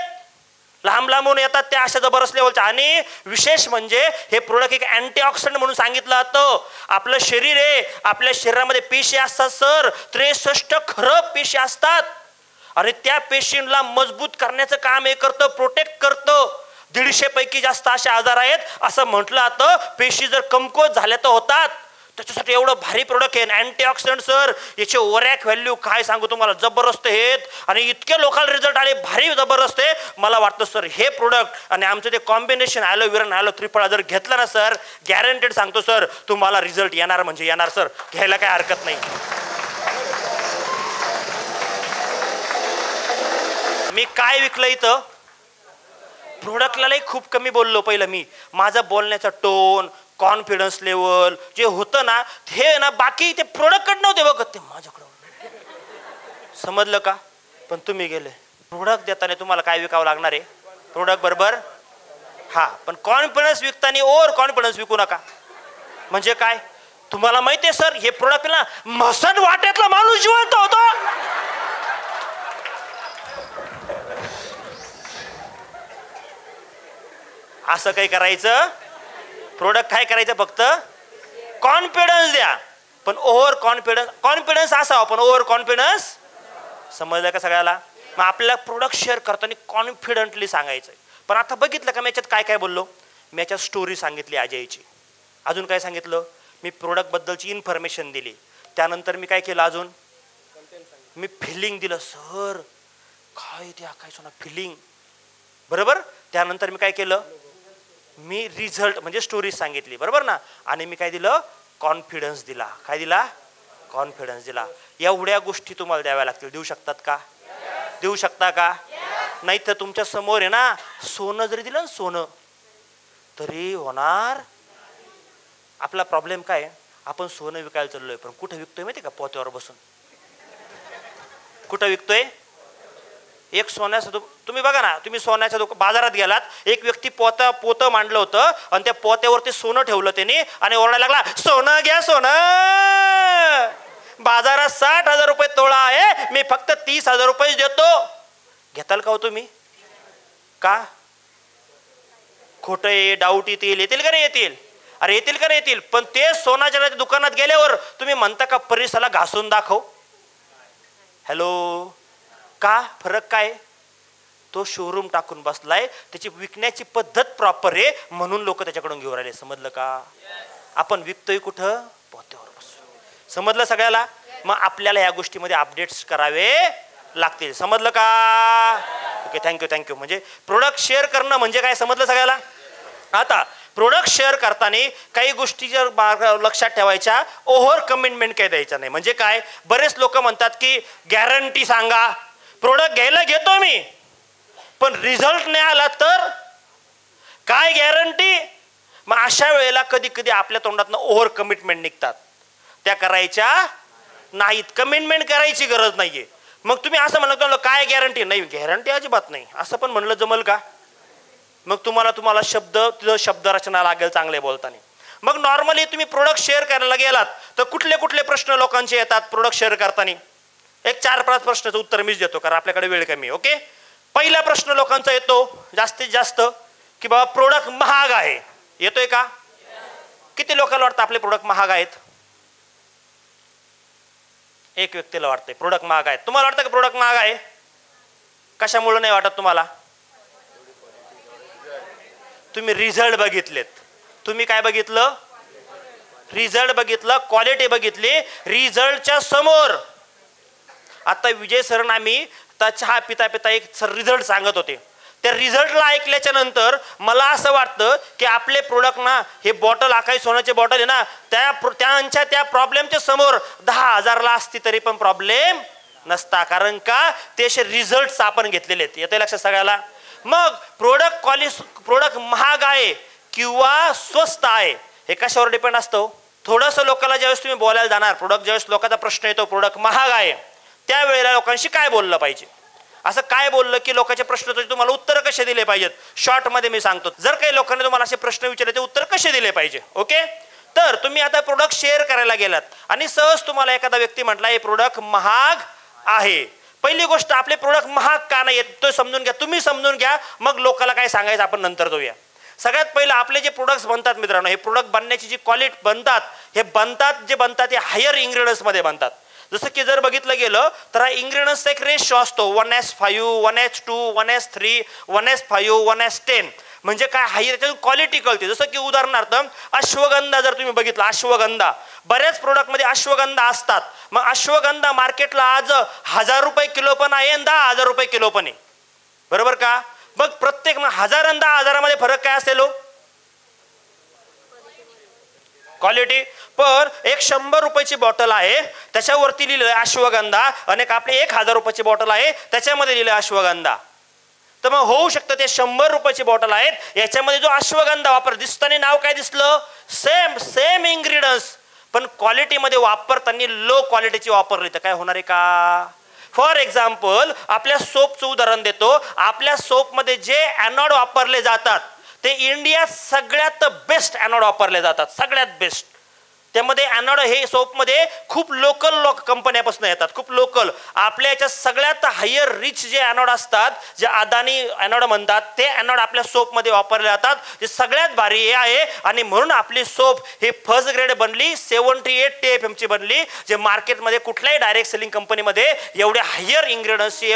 लांब लांबून येतात त्या अशा जबरदस्त लेवलच्या. आणि विशेष म्हणजे हे प्रोडक्ट एक अँटीऑक्सिडंट म्हणून सांगितलं जातं. आपलं शरीर आहे, आपल्या शरीरामध्ये पेशी असतात सर, 63 खरब पेशी असतात, आणि त्या पेशींना मजबूत करण्याचं काम हे करतं, प्रोटेक्ट करतं. 150 पैकी जास्त असे आजार आहेत असं म्हटलं जातं, पेशी जर कमकुवत झाल्या तर होतात. त्याच्यासाठी एवढं भारी प्रोडक्ट आहे अँटीऑक्सिडंट सर. याचे ओरॅक व्हॅल्यू काय सांगू तुम्हाला, जबरदस्त आहेत, आणि इतके लोकल रिझल्ट आले, भारी जबरदस्त आहे. मला वाटतं सर हे प्रोडक्ट आणि आमचं ते कॉम्बिनेशन ॲलोवेरा आणि ॲलो त्रिफळा जर घेतलं ना सर, गॅरंटेड सांगतो सर, तुम्हाला रिझल्ट येणार म्हणजे येणार सर, घ्यायला काय हरकत नाही. मी काय विकलं इथं, प्रोडक्टला खूप कमी बोललो. पहिलं मी माझा बोलण्याचा टोन, कॉन्फिडन्स लेवल जे होतं ना, हे ना बाकी ते प्रोडक्टकडे नव्हते बघत, ते माझ्याकडे. समजलं का? पण तुम्ही गेले प्रोडक्ट देताना तुम्हाला काय विकावं लागणार आहे, प्रोडक्ट बरोबर. हा, पण कॉन्फिडन्स विकताना ओव्हर कॉन्फिडन्स विकू नका. म्हणजे काय, तुम्हाला माहिती आहे सर, हे प्रोडक्ट ना मसण वाट्यातला माणूस जिवंत होतो. असं काही करायचं, प्रोडक्ट काय करायचं, फक्त कॉन्फिडन्स द्या, पण ओव्हर कॉन्फिडन्स असावा, पण ओव्हर कॉन्फिडन्स. समजलं का सगळ्याला? मग आपल्याला प्रोडक्ट शेअर करताना कॉन्फिडंटली सांगायचं. पण आता बघितलं का मी याच्यात काय काय बोललो, मी याच्यात स्टोरी सांगितली अजयची, अजून काय सांगितलं, मी प्रोडक्ट बद्दलची इन्फॉर्मेशन दिली, त्यानंतर मी काय केलं, अजून मी फिलिंग दिलं. सर काय ते काय सोना फिलिंग, बरोबर. त्यानंतर मी काय केलं, मी रिझल्ट म्हणजे स्टोरी सांगितली, बरोबर ना. आणि मी काय दिलं, कॉन्फिडन्स दिला. काय दिला, कॉन्फिडन्स दिला. एवढ्या गोष्टी तुम्हाला द्याव्या लागतील. देऊ शकतात का? देऊ शकता का? नाही तर तुमच्या समोर आहे ना, सोनं जरी दिलं ना, सोनं तरी होणार. आपला प्रॉब्लेम काय, आपण सोनं विकायला चाललोय, पण कुठं विकतोय माहिती का, पोत्यावर बसून. कुठं विकतोय, एक सोन्याचं, तुम्ही बघा ना, तुम्ही सोन्याच्या बाजारात गेलात, एक व्यक्ती पोतं मांडलं होतं आणि त्या पोत्यावरती सोनं ठेवलं त्याने, आणि ओरडायला लागला, सोनं घ्या सोनं, बाजारात 60,000 रुपये तोळा आहे, मी फक्त 30,000 रुपये देतो. घेताल का हो तुम्ही? का? खोटं आहे, डाऊट येतील का नाही येतील? अरे येतील का नाही येतील. पण ते सोनाच्या दुकानात गेल्यावर तुम्ही म्हणता का परिसराला घासून दाखव. हॅलो, का फरक काय? तो शोरूम टाकून बसलाय, त्याची विकण्याची पद्धत प्रॉपर आहे म्हणून लोक त्याच्याकडून घेऊन राहिले. समजलं का? आपण विकतोय कुठं? पोत्यावर बसून. समजलं सगळ्याला? मग आपल्याला या गोष्टीमध्ये अपडेट्स करावे लागतील. समजलं का? Okay, thank you. म्हणजे प्रोडक्ट शेअर करणं म्हणजे काय समजलं सगळ्याला? आता प्रोडक्ट शेअर करताना काही गोष्टी जर लक्षात ठेवायच्या, ओव्हर कमिटमेंट काही द्यायचा नाही. म्हणजे काय, बरेच लोक म्हणतात की गॅरंटी सांगा, प्रोडक्ट घ्यायला घेतो मी, पण रिझल्ट नाही आला तर काय गॅरंटी. मग अशा वेळेला कधी कधी आपल्या तोंडातनं ओव्हर कमिटमेंट निघतात, त्या करायच्या नाहीत. कमिटमेंट करायची गरज नाहीये. मग तुम्ही असं म्हणलं काय गॅरंटी नाही, गॅरंटी अजिबात नाही असं पण म्हणलं जमल का? मग तुम्हाला शब्द रचना लागेल चांगले बोलताना. मग नॉर्मली तुम्ही प्रोडक्ट शेअर करायला गेलात तर कुठले कुठले प्रश्न लोकांचे येतात प्रोडक्ट शेअर करताना? एक 4-5 प्रश्नाचं उत्तर मीच देतो कारण आपल्याकडे वेळ कमी. ओके, पहिला प्रश्न लोकांचा येतो जास्तीत जास्त की बाबा प्रोडक्ट महाग आहे. येतोय का? किती लोकांना वाटतं आपले प्रोडक्ट महाग आहेत? एक व्यक्तीला वाटतंय प्रोडक्ट महाग आहेत. तुम्हाला वाटतं का प्रोडक्ट महाग आहे? कशामुळे नाही वाटत तुम्हाला? तुम्ही रिझल्ट बघितलेत. तुम्ही काय बघितलं? रिझल्ट बघितलं, क्वालिटी बघितली. रिझल्टच्या समोर आता विजय सर आम्ही चहा पिता पिता एक सर रिझल्ट सांगत होते. त्या रिझल्टला ऐकल्याच्या नंतर मला असं वाटतं की आपले प्रोडक्ट ना, हे बॉटल आकाई सोन्याचे बॉटल आहे ना, त्यांच्या त्या प्रॉब्लेमच्या समोर 10,000ला असती तरी पण प्रॉब्लेम नसता. कारण का ते असे रिझल्ट आपण घेतलेले आहेत. येते लक्षात सगळ्याला? मग प्रोडक्ट महाग आहे किंवा स्वस्त आहे हे कशावर डिपेंड असतं? थोडंसं लोकांना ज्यावेळेस तुम्ही बोलायला जाणार, प्रोडक्ट ज्यावेळेस लोकांचा प्रश्न येतो प्रोडक्ट महाग आहे, त्यावेळेला लोकांशी काय बोललं पाहिजे, असं काय बोललं की लोकांचे प्रश्न तुम्हाला उत्तर कसे दिले पाहिजेत, शॉर्टमध्ये मी सांगतो. जर काही लोकांनी तुम्हाला असे प्रश्न विचारले ते उत्तर कसे दिले पाहिजे. ओके, तर तुम्ही आता प्रोडक्ट शेअर करायला गेलात आणि सहज तुम्हाला एखादा व्यक्ती म्हटला हे प्रोडक्ट महाग आहे. पहिली गोष्ट, आपले प्रोडक्ट महाग का नाही आहेत तो समजून घ्या, तुम्ही समजून घ्या, मग लोकांना काय सांगायचं आपण नंतर जाऊया. सगळ्यात पहिलं आपले जे प्रोडक्ट्स बनतात मित्रांनो, हे प्रोडक्ट बनण्याची जी क्वालिटी बनतात, हे बनतात हायर इंग्रेडियंट्समध्ये बनतात. जसं की जर बघितलं गेलं तर हा इंग्रेडियंट्सचा एक रेशो असतो 1:5, 1:2, 1:3, 1:5, 1:10. म्हणजे काय, हायर त्याच्यातून क्वालिटी कळते. जसं की उदाहरणार्थ अश्वगंधा जर तुम्ही बघितला, अश्वगंधा बऱ्याच प्रोडक्टमध्ये अश्वगंधा असतात. मग अश्वगंधा मार्केटला आज 1000 रुपये किलो पण आहे आणि 10,000 रुपये किलो पण आहे, बरोबर का. मग प्रत्येक 1000 आणि 10,000 फरक काय असेल, क्वालिटी. पण एक 100 रुपयाची बॉटल आहे त्याच्यावरती लिहिलं अश्वगंधा, आणि आपली 1000 रुपयाची बॉटल आहे त्याच्यामध्ये लिहिलं अश्वगंधा. तर मग होऊ शकतं ते 100 रुपयाची बॉटल आहेत याच्यामध्ये जो अश्वगंधा वापर दिसताना नाव काय दिसलं, सेम इंग्रेडियंट्स, पण क्वालिटीमध्ये वापरताना लो क्वालिटीची वापरली तर काय होणार आहे का. फॉर एक्झाम्पल आपल्या सोपचं उदाहरण देतो. आपल्या सोपमध्ये जे ॲनॉड वापरले जातात ते इंडियात सगळ्यात बेस्ट ॲनॉड वापरले जातात, सगळ्यात बेस्ट. त्यामध्ये ॲनॉड हे सोपमध्ये खूप लोकल कंपन्यापासून येतात, खूप लोकल. आपल्या याच्यात सगळ्यात हायर रिच जे ॲनॉड असतात, जे अदानी ॲनॉड म्हणतात, ते ॲनॉड आपल्या सोपमध्ये वापरले जातात, जे सगळ्यात भारी हे आहे. आणि म्हणून आपली सोप ही फर्स्ट ग्रेड बनली, 78 TFMची बनली, जे मार्केटमध्ये कुठल्याही डायरेक्ट सेलिंग कंपनीमध्ये एवढ्या हायर इंग्रेडियंट्सची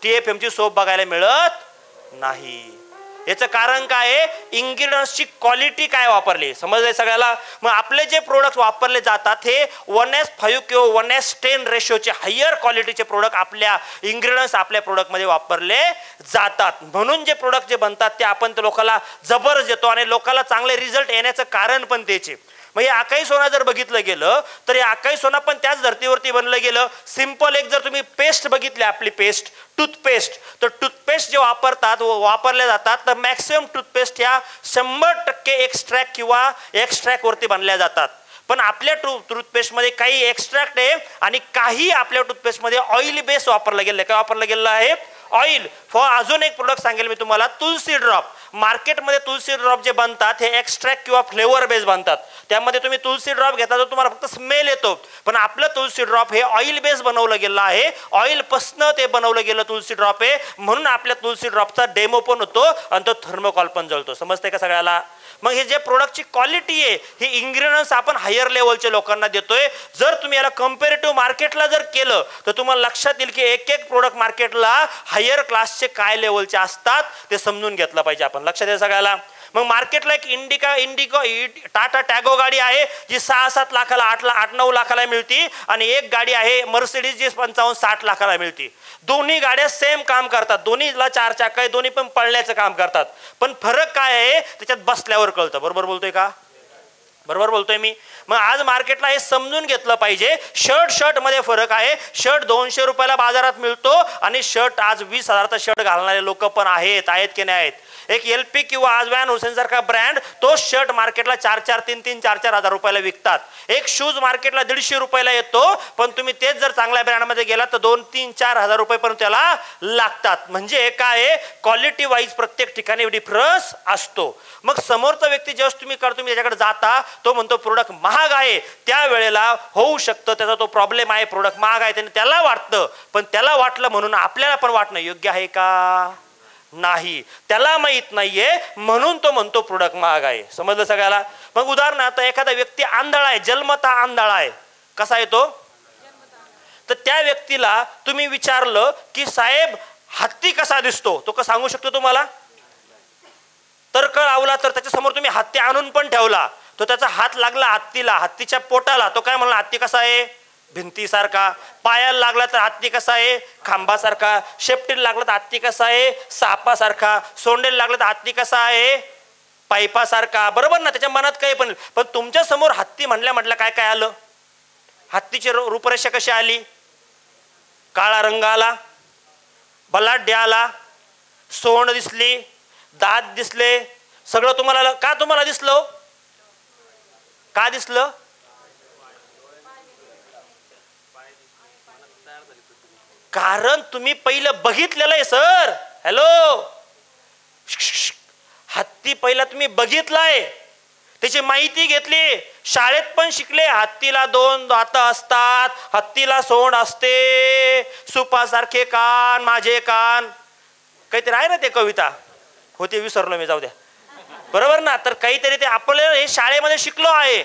TFMची सोप बघायला मिळत नाही. याचं कारण काय आहे, इंग्रेडियंट्सची क्वालिटी काय वापरली, समजलंय सगळ्याला. मग आपले जे प्रोडक्ट वापरले जातात हे 1:5 किंवा 1:10 रेशोचे हायर क्वालिटीचे प्रोडक्ट आपल्या इंग्रेडियंट्स आपल्या प्रोडक्टमध्ये वापरले जातात. म्हणून जे प्रोडक्ट जे बनतात ते आपण त्या लोकांना जबरच देतो आणि लोकांना चांगले रिझल्ट येण्याचं कारण पण त्याचे. मग हे आकाई सोना जर बघितलं गेलं तर हे आकाई सोना पण त्याच धर्तीवरती बनलं गेलं. सिंपल एक जर तुम्ही पेस्ट बघितली, आपली पेस्ट टूथपेस्ट, तर टूथपेस्ट जे वापरल्या जातात तर मॅक्सिमम टूथपेस्ट ह्या 100% एक्स्ट्रॅक्ट किंवा एक्स्ट्रॅक्ट वरती बनल्या जातात. पण आपल्या टूथपेस्टमध्ये काही एक्स्ट्रॅक्ट आहे आणि काही आपल्या टूथपेस्टमध्ये ऑइल बेस वापरला गेलं. काय वापरलं गेलं आहे, ऑइल. फॉर अजून एक प्रोडक्ट सांगेल मी तुम्हाला, तुलसी ड्रॉप. मार्केटमध्ये तुलसी ड्रॉप जे बनतात हे एक्स्ट्रॅक्ट किंवा फ्लेवर बेस बनतात. त्यामध्ये तुम्ही तुलसी ड्रॉप घेता तर तुम्हाला फक्त स्मेल येतो, पण आपलं तुलसी ड्रॉप हे ऑइल बेस बनवलं गेलं आहे, ऑइल पासनं ते बनवलं गेलं तुलसी ड्रॉप आहे. म्हणून आपल्या तुलसी ड्रॉपचा डेमो पण होतो आणि तो थर्मोकॉल पण जळतो. समजते का सगळ्याला. मग हे जे प्रोडक्टची क्वालिटी आहे ही इंग्रेडियंट्स आपण हायर लेवलच्या लोकांना देतोय. जर तुम्ही याला कम्पेरेटिव्ह मार्केटला जर केलं तर तुम्हाला लक्षात येईल की एक एक प्रोडक्ट मार्केटला हायर क्लासचे काय लेवलचे असतात ते समजून घेतलं पाहिजे आपण. लक्षात येईल सगळ्याला. मग मार्केटला एक इंडिको टाटा टॅगो गाडी आहे जी 6-7 लाखाला 8-9 लाखाला मिळती, आणि एक गाडी आहे मर्सिडीज जी 55-60 लाखाला मिळती. दोन्ही गाड्या सेम काम करतात, दोन्हीला 4 चाक आहे, दोन्ही पण पळण्याचं काम करतात. पण फरक काय आहे त्याच्यात बसल्यावर कळतं. बरोबर बोलतोय का, बरोबर बोलतोय मी. मग आज मार्केटला हे समजून घेतलं पाहिजे. शर्ट मध्ये फरक आहे. शर्ट 200 रुपयाला बाजारात मिळतो आणि शर्ट आज 20,000चा शर्ट घालणारे लोक पण आहेत की नाही आहेत. एक LP किंवा आज वॅन हुसेन सारखा ब्रँड तो शर्ट मार्केटला 4-4, 3-3, 4-4 हजार रुपयाला विकतात. एक शूज मार्केटला 150 रुपयाला येतो, पण तुम्ही तेच जर चांगल्या ब्रँडमध्ये गेलात तर 2-3-4 हजार रुपये पण त्याला लागतात. म्हणजे काय, क्वालिटी वाईज प्रत्येक ठिकाणी डिफरन्स असतो. मग समोरचा व्यक्ती जेव्हा तुम्ही त्याच्याकडे जाता, तो म्हणतो प्रोडक्ट महाग आहे, त्यावेळेला होऊ शकतं त्याचा तो प्रॉब्लेम आहे, प्रोडक्ट महाग आहे त्याला वाटतं, पण त्याला वाटलं म्हणून आपल्याला पण वाटणं योग्य आहे का नाही, त्याला माहित नाहीये म्हणून तो म्हणतो प्रोडक्ट महाग आहे. समजलं सगळ्याला. मग उदाहरणार्थ एखादा व्यक्ती आंधळा आहे, जन्मता आंधळा आहे. कसा आहे तो, तर त्या व्यक्तीला तुम्ही विचारलं की साहेब हत्ती कसा दिसतो, तो का सांगू शकतो तुम्हाला. तर कळवला तर त्याच्या समोर तुम्ही हत्ती आणून पण ठेवला, तो त्याचा हात लागला हत्तीला, हत्तीच्या पोटाला, तो काय म्हणला हत्ती कसा आहे, भिंतीसारखा. पायाला लागला तर हत्ती कसा आहे, खांबासारखा. शेपटीला लागला तर हत्ती कसा आहे, सापासारखा. सोंडेला लागला तर हत्ती कसा आहे, पाईपासारखा. बरोबर ना. त्याच्या मनात काही पण तुमच्या समोर हत्ती म्हटलं काय काय आलं, हत्तीची रूपरेषा कशी आली, काळा रंग आला, बलाढ्य आला, सोंड दिसली, दात दिसले, सगळं तुम्हाला का तुम्हाला दिसलं, का दिसलं, कारण तुम्ही पहिलं बघितलेलं आहे सर. हॅलो, हत्ती पहिला तुम्ही बघितलाय, त्याची माहिती घेतली, शाळेत पण शिकले. हत्तीला 2 दात असतात, हत्तीला सोंड असते, सुपासारखे कान, माझे कान, काहीतरी आहे ना ते कविता, होते विसरलो मी, जाऊ द्या. बरोबर ना? तर काहीतरी ते आपल्याला हे शाळेमध्ये शिकलो आहे.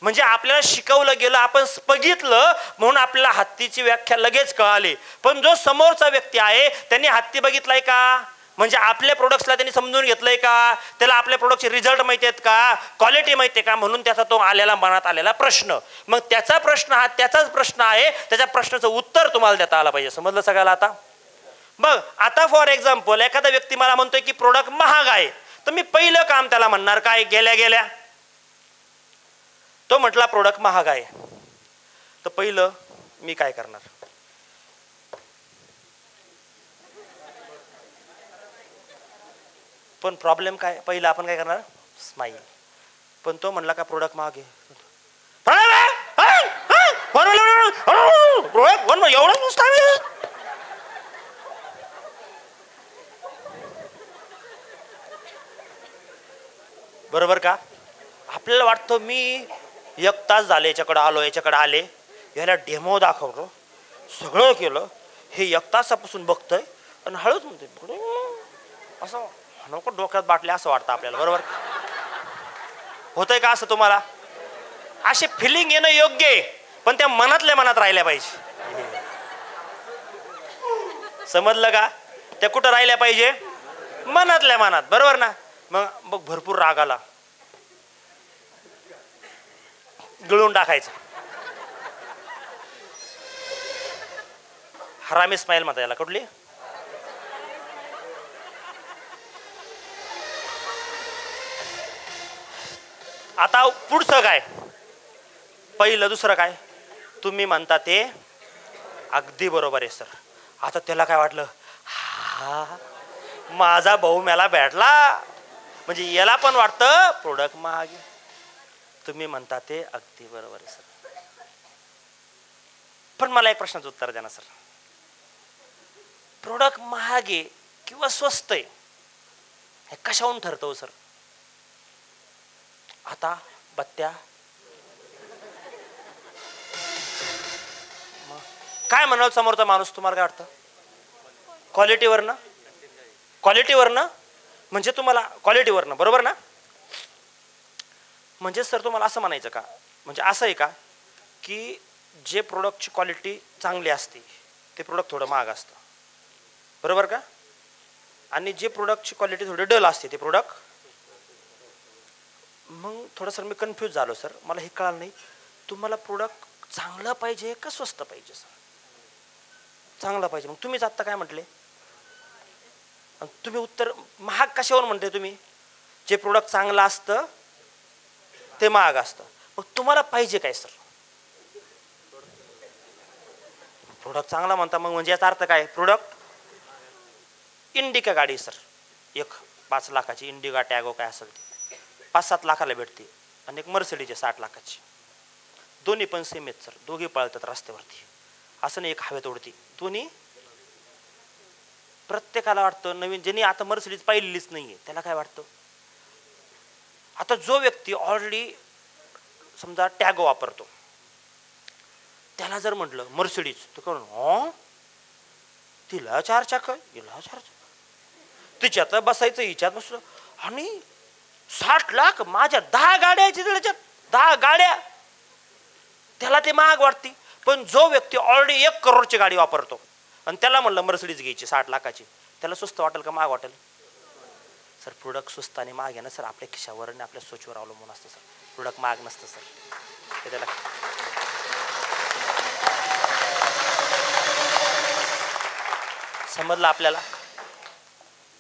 म्हणजे आपल्याला शिकवलं गेलं, आपण बघितलं म्हणून आपल्याला हत्तीची व्याख्या लगेच कळाली. पण जो समोरचा व्यक्ती आहे त्यांनी हत्ती बघितलाय का? म्हणजे आपल्या प्रोडक्ट्सला त्यांनी समजून घेतलंय का? त्याला आपल्या प्रोडक्टचे रिझल्ट माहिती आहेत का? क्वालिटी माहिती आहे का? म्हणून त्याचा तो मनात आलेला प्रश्न. मग त्याचा प्रश्न हा त्याचाच प्रश्न आहे, त्याच्या प्रश्नाचं उत्तर तुम्हाला देता आलं पाहिजे. समजलं सगळ्याला आता? बघ आता फॉर एक्झाम्पल एखादा व्यक्ती मला म्हणतोय की प्रोडक्ट महाग आहे, तर मी पहिलं काम त्याला म्हणणार काय? गेल्या तो म्हटला प्रोडक्ट महाग आहे, तर पहिलं मी काय करणार? पण प्रॉब्लेम काय? पहिलं आपण काय करणार? स्माईल. पण तो म्हणला का प्रोडक्ट महाग आहे, एवढं नुसतं. बरोबर का? आपल्याला वाटतं मी 1 तास झाले याच्याकडे आले, याला डेमो दाखवलं, सगळं केलं, हे 1 तासापासून बघतोय आणि हळूच म्हणते असं नको डोक्यात बाटले, असं वाटतं आपल्याला. बरोबर होतंय का असं तुम्हाला? असे फिलिंग येणं योग्य आहे, पण त्या मनातल्या मनात राहिल्या पाहिजे. समजलं का? त्या कुठं राहिल्या पाहिजे? मनातल्या मनात. बरोबर ना? मग भरपूर राग आला, गिळून टाकायचं. हरामी स्माईल म्हणता याला. कुठली? आता पुढचं काय? पहिलं. दुसरं काय? तुम्ही म्हणता ते अगदी बरोबर आहे सर. आता त्याला काय वाटलं? हा माझा भाऊ मला भेटला, म्हणजे याला पण वाटतं प्रोडक्ट महाग. तुम्ही म्हणता ते अगदी बरोबर आहे सर. पण मला एक प्रश्नाचं उत्तर द्या ना सर. प्रोडक्ट महाग आहे किंवा स्वस्त आहे हे कशावरून ठरतं सर? आता बत्त्या काय म्हणाल समोरचा माणूस? तुम्हाला काय वाटतं? क्वालिटीवरनं. क्वालिटीवरनं म्हणजे तुम्हाला क्वालिटीवरनं, बरोबर ना? म्हणजे सर तुम्हाला असं म्हणायचं का, म्हणजे असं आहे का की जे प्रोडक्टची क्वालिटी चांगली असते ते प्रोडक्ट थोडं महाग असतं, बरोबर का? आणि जे प्रोडक्टची क्वालिटी थोडी डल असते ते प्रोडक्ट. मग थोडं सर मी कन्फ्यूज झालो सर, मला हे कळलं नाही. तुम्हाला प्रोडक्ट चांगलं पाहिजे का स्वस्त पाहिजे सर? चांगलं पाहिजे. मग तुम्हीच आत्ता काय म्हटले? तुम्ही उत्तर महाग कशावर म्हणते तुम्ही? जे प्रोडक्ट चांगलं असतं ते महाग असतं. मग तुम्हाला पाहिजे काय सर? प्रोडक्ट चांगला म्हणता, मग म्हणजे याचा अर्थ काय? प्रोडक्ट इंडिका गाडी सर, एक 5 लाखाची इंडिका टॅगो काय असेल ती 5-7 लाखाला भेटते, आणि एक मर्सिडीज 60 लाखाची. दोन्ही पण सेम आहेत सर, दोघी पळतात रस्त्यावरती. असं नाही एक हवेत उडती, दोन्ही. प्रत्येकाला वाटतं नवीन, ज्यांनी आता मर्सिडीज पाहिलेलीच नाहीये त्याला काय वाटतं? आता जो व्यक्ती ऑलरेडी समजा टॅगो वापरतो त्याला जर म्हटलं मर्सिडीज, तर कोण तिला 4 चाक, हिला 4 चाक, तिच्यात बसायचं हिच्यात बसलं, आणि 60 लाख, माझ्या 10 गाड्या आहेत त्याच्यात, 10 गाड्या, त्याला ते महाग वाटते. पण जो व्यक्ती ऑलरेडी 1 करोडची गाडी वापरतो आणि त्याला म्हणलं मर्सिडीज घ्यायची 60 लाखाची, त्याला स्वस्त वाटेल का महाग वाटेल? सर प्रोडक्ट स्वस्त आणि महाग आहे ना सर, आपल्या खिशावर आणि आपल्या सोचवर अवलंबून असतं सर. प्रोडक्ट महाग नसतं सर, त्याला समजलं आपल्याला?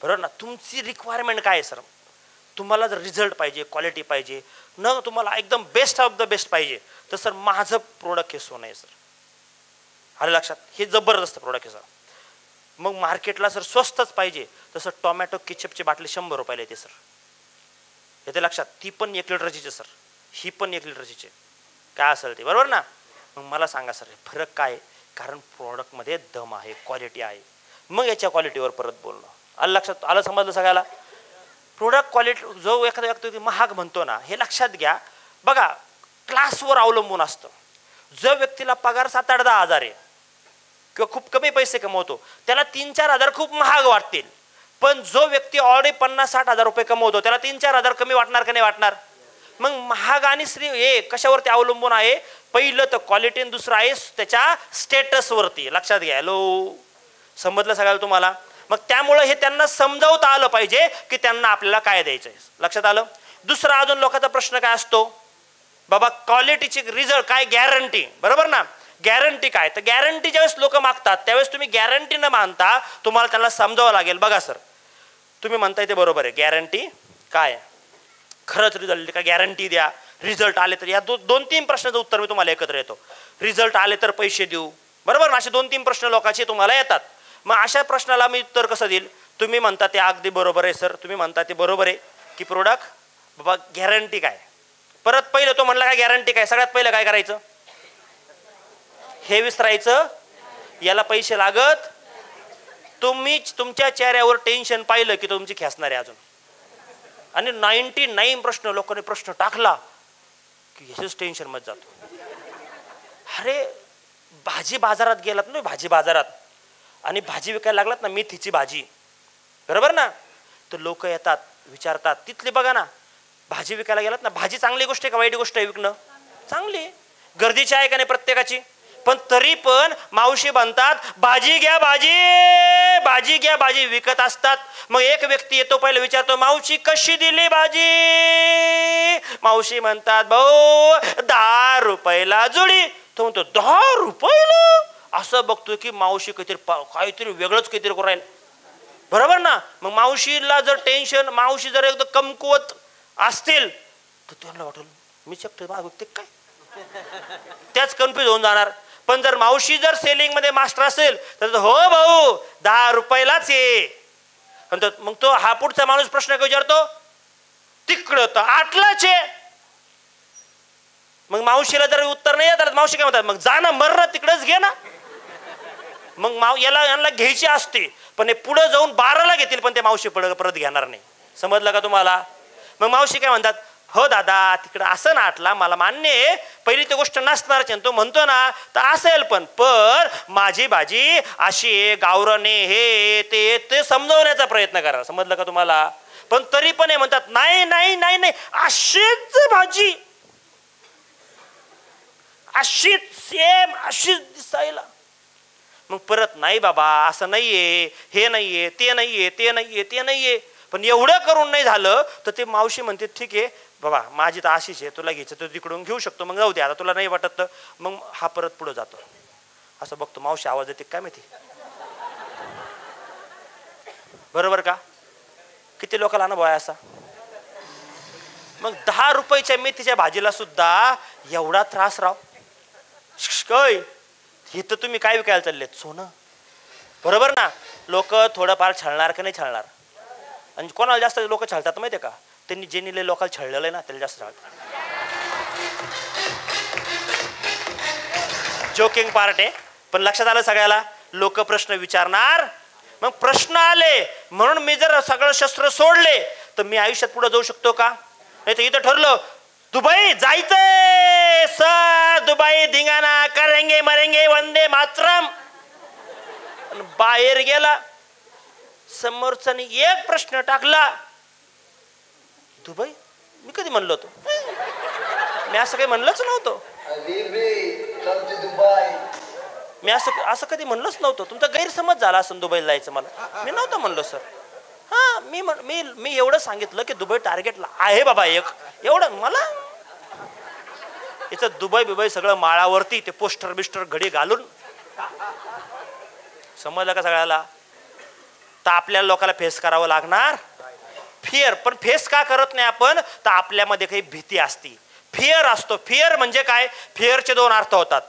बरोबर ना? तुमची रिक्वायरमेंट काय आहे सर? तुम्हाला जर रिझल्ट पाहिजे, क्वालिटी पाहिजे, न तुम्हाला एकदम बेस्ट ऑफ द बेस्ट पाहिजे, तर सर माझं प्रोडक्ट हे सोनं आहे सर. आलं लक्षात? हे जबरदस्त प्रोडक्ट आहे सर. मग मार्केटला सर स्वस्तच पाहिजे, तसं टोमॅटो केचपची बाटली 100 रुपयाला येते सर. येते लक्षात? ती पण 1 लिटरची सर, ही पण 1 लिटरची, काय असेल ते, बरोबर ना? मग मला सांगा सर फरक काय? कारण प्रॉडक्टमध्ये दम आहे, क्वालिटी आहे. मग याच्या क्वालिटीवर परत बोलणं. आलं लक्षात? आलं समजलं सगळ्याला? प्रोडक्ट क्वालिटी जो एखादा व्यक्ती महाग म्हणतो ना, हे लक्षात घ्या. बघा, क्लासवर अवलंबून असतं. जो व्यक्तीला पगार 7-8-10 हजार आहे किंवा खूप कमी पैसे कमवतो, त्याला 3-4 हजार खूप महाग वाटतील. पण जो व्यक्ती ऑलरेडी 50-60 हजार रुपये कमवतो, त्याला 3-4 हजार कमी वाटणार का नाही वाटणार? मग महाग आणि श्री हे कशावरती अवलंबून आहे? पहिलं तर क्वालिटी आणि दुसरं आहे त्याच्या स्टेटसवरती. लक्षात घ्या. हॅलो, समजलं सगळ्याला तुम्हाला? मग त्यामुळे हे त्यांना समजावता आलं पाहिजे की त्यांना आपल्याला काय द्यायचं आहे. लक्षात आलं? दुसरा अजून लोकांचा प्रश्न काय असतो? बाबा क्वालिटीची रिझल्ट काय, गॅरंटी, बरोबर ना? गॅरंटी काय? तर गॅरंटी ज्यावेळेस लोक मागतात त्यावेळेस तुम्ही गॅरंटी न मानता तुम्हाला त्यांना समजावं लागेल. बघा सर, तुम्ही म्हणताय ते बरोबर आहे. गॅरंटी काय? खरंच रिझल्ट का? गॅरंटी द्या. रिझल्ट आले तर, या 2-3 प्रश्नाचं उत्तर मी तुम्हाला एकत्र येतो. रिझल्ट आले तर पैसे देऊ, बरोबर ना? असे 2-3 प्रश्न लोकांचे तुम्हाला येतात. मग अशा प्रश्नाला मी उत्तर कसं देईल? तुम्ही म्हणता ते अगदी बरोबर आहे सर, तुम्ही म्हणता ते बरोबर आहे की प्रोडक्ट बाबा गॅरंटी काय? परत पहिलं तो म्हणला काय गॅरंटी काय? सगळ्यात पहिलं काय करायचं? हे विसरायचं. याला पैसे लागत. तुम्ही तुमच्या चेहऱ्यावर टेन्शन पाहिलं की तुमची खेचणार आहे अजून. आणि 99 प्रश्न लोकांनी प्रश्न टाकला की ह्याच टेन्शन मध्ये जातो. अरे भाजी बाजारात गेलात ना, भाजी बाजारात, आणि भाजी विकायला लागलात ना, मेथीची भाजी, बरोबर ना? तर लोक येतात, विचारतात. तिथले बघा ना, भाजी विकायला गेलात ना, भाजी चांगली गोष्ट आहे का वाईट गोष्ट आहे? विकणं चांगली, गरजेची आहे का नाही प्रत्येकाची? पण तरी पण मावशी म्हणतात भाजी घ्या, भाजी भाजी घ्या, भाजी विकत असतात. मग एक व्यक्ती येतो, पहिला विचारतो मावशी कशी दिली भाजी? मावशी म्हणतात भाऊ 10 रुपयाला जुडी. तो म्हणतो 10 रुपयाला? असं बघतो की मावशी काहीतरी वेगळंच काहीतरी करू राहील, बरोबर ना? मग मावशीला जर टेन्शन, मावशी जर एकदम कमकुवत असतील तर त्यांना वाटेल मी शकतो मागवते काय, त्याच कन्फ्युज होऊन जाणार. पण जर मावशी जर सेलिंग मध्ये मास्टर असेल तर हो भाऊ 10 रुपयालाच आहे. मग तो हा पुढचा माणूस प्रश्न विचारतो तिकडं तर 8लाच आहे. मग मावशीला जर उत्तर नाही येत, मावशी काय म्हणतात? मग जा ना, मर ना, तिकडच घे ना. मग यांना घ्यायची असते, पण हे पुढे जाऊन 12ला घेतील, पण ते मावशी परत घेणार नाही. समजलं का तुम्हाला? मग मावशी काय म्हणतात? हो दादा तिकडं असं ना 8ला, मला मान्य आहे, पहिली ती गोष्ट नसणारच. तो म्हणतो ना तर असेल, पण माझी भाजी अशी आहे, गावराने हे ते समजवण्याचा प्रयत्न करा. समजलं का तुम्हाला? पण तरी पण हे म्हणतात नाही नाही नाही नाही, अशीच भाजी, अशीच सेम, अशीच दिसायला. मग परत नाही बाबा असं नाहीये, हे नाहीये, ते नाहीये, ते नाहीये, ते नाहीये. पण एवढं करून नाही झालं तर ते मावशी म्हणते ठीक आहे बाबा माझी तर अशीच आहे, तुला घ्यायचं तर तिकडून घेऊ शकतो, मग जाऊ दे, आता तुला नाही वाटत तर. मग हा परत पुढे जातो. असं बघतो मावशी आवाज येते काय माहिती, बरोबर का? किती लोकांना अनुभव आहे असा. मग 10 रुपयाच्या मेथीच्या भाजीला सुद्धा एवढा त्रास राव. काय हे तर तुम्ही काय विकायला चाललेत? सोनं, बरोबर ना? लोक थोडंफार छळणार का नाही छळणार? आणि कोणाला जास्त लोक छळतात माहितीये का? त्यांनी जे निले लोकांना छळलेलं आहे ना त्याला जास्त छळतात. जोकिंग पार्ट आहे, पण लक्षात आलं सगळ्याला? लोक प्रश्न विचारणार. मग प्रश्न आले म्हणून मी जर सगळं शस्त्र सोडले तर मी आयुष्यात पुढे जाऊ शकतो का? नाही तर इथं ठरलं दुबई जायचंय सर, दुबई धिंगाणा करेंगे मरेंगे वंदे मातरम, बाहेर गेला, समोरच्याने एक प्रश्न टाकला दुबई. मी कधी म्हणलो होतो? मी असं काही म्हणलंच नव्हतं. मी असं कधी म्हणलंच नव्हतं. तुमचा गैरसमज झाला असं दुबईला जायचं मला. मी नव्हतं म्हणलो सर. हा मी एवढं सांगितलं की दुबई टार्गेटला आहे बाबा एक, एवढं. मला इथं दुबई सगळं माळावरती ते पोस्टर बिस्टर घडी घालून. समजलं का सगळ्याला? तर आपल्या लोकांना फेस करावं लागणार फिअर. पण फेस का करत नाही आपण? तर आपल्यामध्ये काही भीती असते, फिअर असतो. फिअर म्हणजे काय? फिअरचे 2 अर्थ होतात.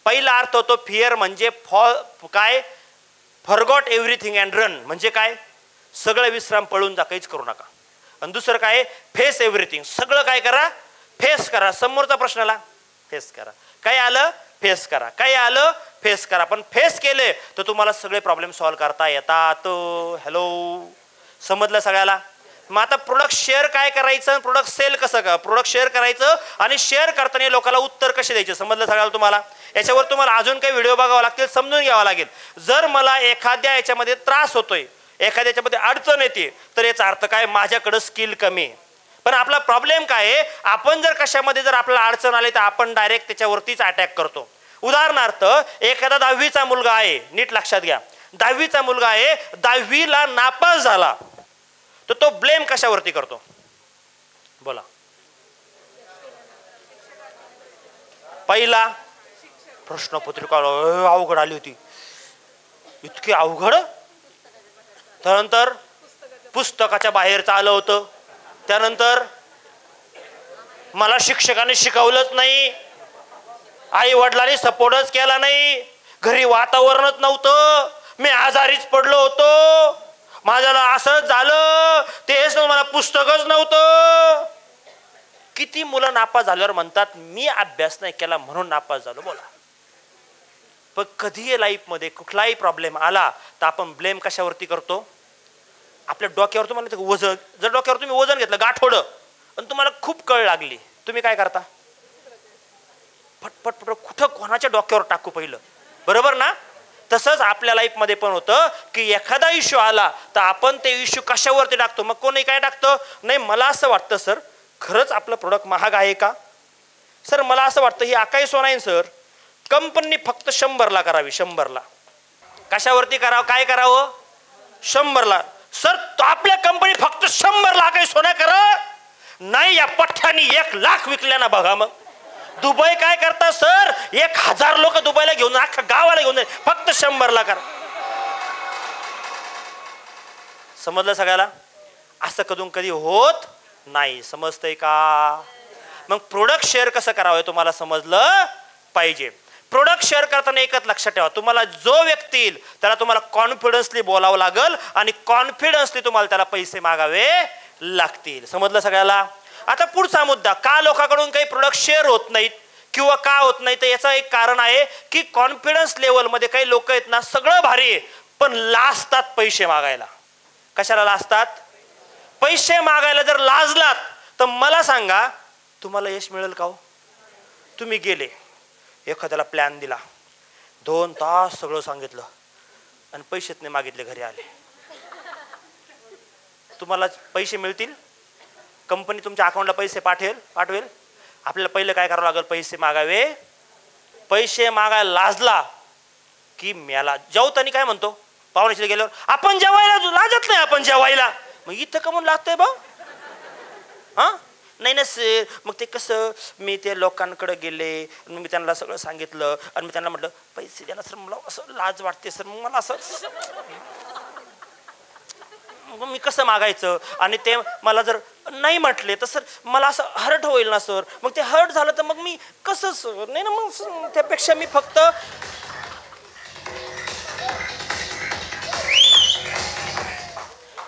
पहिला अर्थ होतो फिअर म्हणजे काय, फॉरगॉट एव्हरीथिंग अँड रन, म्हणजे काय, सगळं विश्राम, पळून जा, काहीच करू नका. आणि दुसरं काय, फेस एव्हरीथिंग, सगळं काय करा, फेस करा. समोरचा प्रश्नाला फेस करा. काय आलं फेस करा, काय आलं फेस करा. पण फेस केले तर तुम्हाला सगळे प्रॉब्लेम सॉल्व्ह करता येतात. हॅलो, समजलं सगळ्याला? मग आता प्रोडक्ट शेअर काय करायचं, प्रोडक्ट सेल कसं का, प्रोडक्ट शेअर करायचं आणि शेअर करताना लोकांना उत्तर कसे द्यायचे, समजलं सगळ्याला तुम्हाला? याच्यावर तुम्हाला अजून काही व्हिडिओ बघावं लागतील, समजून घ्यावं लागेल. जर मला एखाद्या याच्यामध्ये त्रास होतोय, एखाद्या याच्यामध्ये अडचण येते, तर याचा अर्थ काय, माझ्याकडं स्किल कमी आहे. पण आपला प्रॉब्लेम काय आहे, आपण जर कशामध्ये जर आपल्याला अडचण आली तर आपण डायरेक्ट त्याच्यावरतीच अटॅक करतो. उदाहरणार्थ एखादा 10वीचा मुलगा आहे, नीट लक्षात घ्या, 10वीचा मुलगा आहे, 10वीला नापास झाला, तर तो ब्लेम कशावरती करतो? बोला. पहिला प्रश्नपत्रिका अवघड आली होती, इतकी अवघड. त्यानंतर पुस्तकाच्या बाहेरचं आलं होतं. त्यानंतर मला शिक्षकाने शिकवलंच नाही, आई वडिलांनी सपोर्टच केला नाही, घरी वातावरणच नव्हतं, मी आजारीच पडलो होतो, माझ्याला असंच झालं, तेच मला पुस्तकच नव्हतं. किती मुलं नापास झाल्यावर म्हणतात मी अभ्यास नाही केला म्हणून नापास झालो. बोला. पण कधी लाईफमध्ये कुठलाही प्रॉब्लेम आला तर आपण ब्लेम कशावरती करतो? आपल्या डोक्यावर. तुम्हाला वजन, जर डोक्यावर तुम्ही वजन घेतलं गाठोडं आणि तुम्हाला खूप कळ लागली, तुम्ही काय करता? फटफट फट कुठं कोणाच्या डोक्यावर टाकू पहिलं, बरोबर ना? तसंच आपल्या लाईफमध्ये पण होतं की एखादा इश्यू आला तर आपण ते इश्यू कशावरती टाकतो. मग कोणी काय टाकतं, नाही मला असं वाटतं सर खरंच आपलं प्रोडक्ट महाग आहे का, सर मला असं वाटतं ही आकाई सोना आहे सर, कंपनी फक्त 100ला करावी, 100ला. कशावरती करावं, काय करावं? 100ला. सर आपल्या कंपनी फक्त 100ला आकाई सोना करा. नाही, या पठ्ठ्यानी 1 लाख विकल्या ना बघा. मग दुबई काय करता सर, 1000 लोक दुबईला घेऊन, अख्खा गावाला घेऊन, फक्त 100ला करा. समजलं सगळ्याला? असं कधी होत नाही. समजतंय का? मग प्रोडक्ट शेअर कसं करावं तुम्हाला समजलं पाहिजे. प्रोडक्ट शेअर करताना एकच लक्षात ठेवा, तुम्हाला जो व्यक्ती येईल त्याला तुम्हाला कॉन्फिडन्सली बोलावं लागल आणि कॉन्फिडन्सली तुम्हाला त्याला पैसे मागावे लागतील. समजलं सगळ्याला? आता पुढचा मुद्दा, का लोकांकडून काही प्रोडक्ट शेअर होत नाहीत किंवा का होत नाही, तर याचं एक कारण आहे की कॉन्फिडन्स लेवलमध्ये काही लोक आहेत ना, सगळं भारी आहे पण लाजतात पैसे मागायला. कशाला लाजतात? पैसे मागायला जर लाजलात तर मला सांगा तुम्हाला यश मिळेल का हो? तुम्ही गेले, एखाद्याला प्लॅन दिला, 2 तास सगळं सांगितलं आणि पैसेच नाही मागितले, घरी आले, तुम्हाला पैसे मिळतील? कंपनी तुमच्या अकाउंटला पैसे पाठवेल? आपल्याला पहिलं काय करावं लागेल? पैसे मागावे. पैसे मागायला लाजला की मेला. जेवताना काय म्हणतो पाहुण्याशी गेल्यावर, आपण जेवायला लाजत नाही, आपण जेवायला. मग इथं का म्हणून लागतंय बा? हा नाही ना सर, मग ते कसं, मी ते लोकांकडे गेले, मी त्यांना सगळं सांगितलं आणि मी त्यांना म्हटलं पैसे द्या ना सर, मला असं लाज वाटते सर, मग मला असं मी कसं मागायचं, आणि ते मला जर नाही म्हटले तर सर मला असं हर्ट होईल ना सर, मग ते हर्ट झालं तर मग मी कसं सर, नाही ना, मग त्यापेक्षा मी फक्त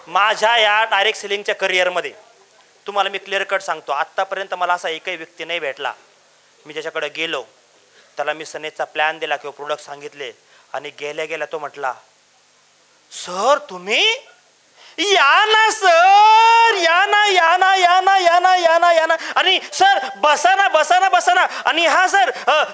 माझ्या या डायरेक्ट सेलिंगच्या करिअरमध्ये तुम्हाला मी क्लिअर कट सांगतो, आत्तापर्यंत मला असा एकही व्यक्ती नाही भेटला मी ज्याच्याकडे गेलो, त्याला मी सनेचा प्लॅन दिला किंवा प्रोडक्ट सांगितले आणि गेल्या गेल्या तो म्हटला सर तुम्ही या ना सर, या ना या ना या ना या ना या ना या ना, आणि सर बसा ना बसा ना बसा ना, आणि हा सर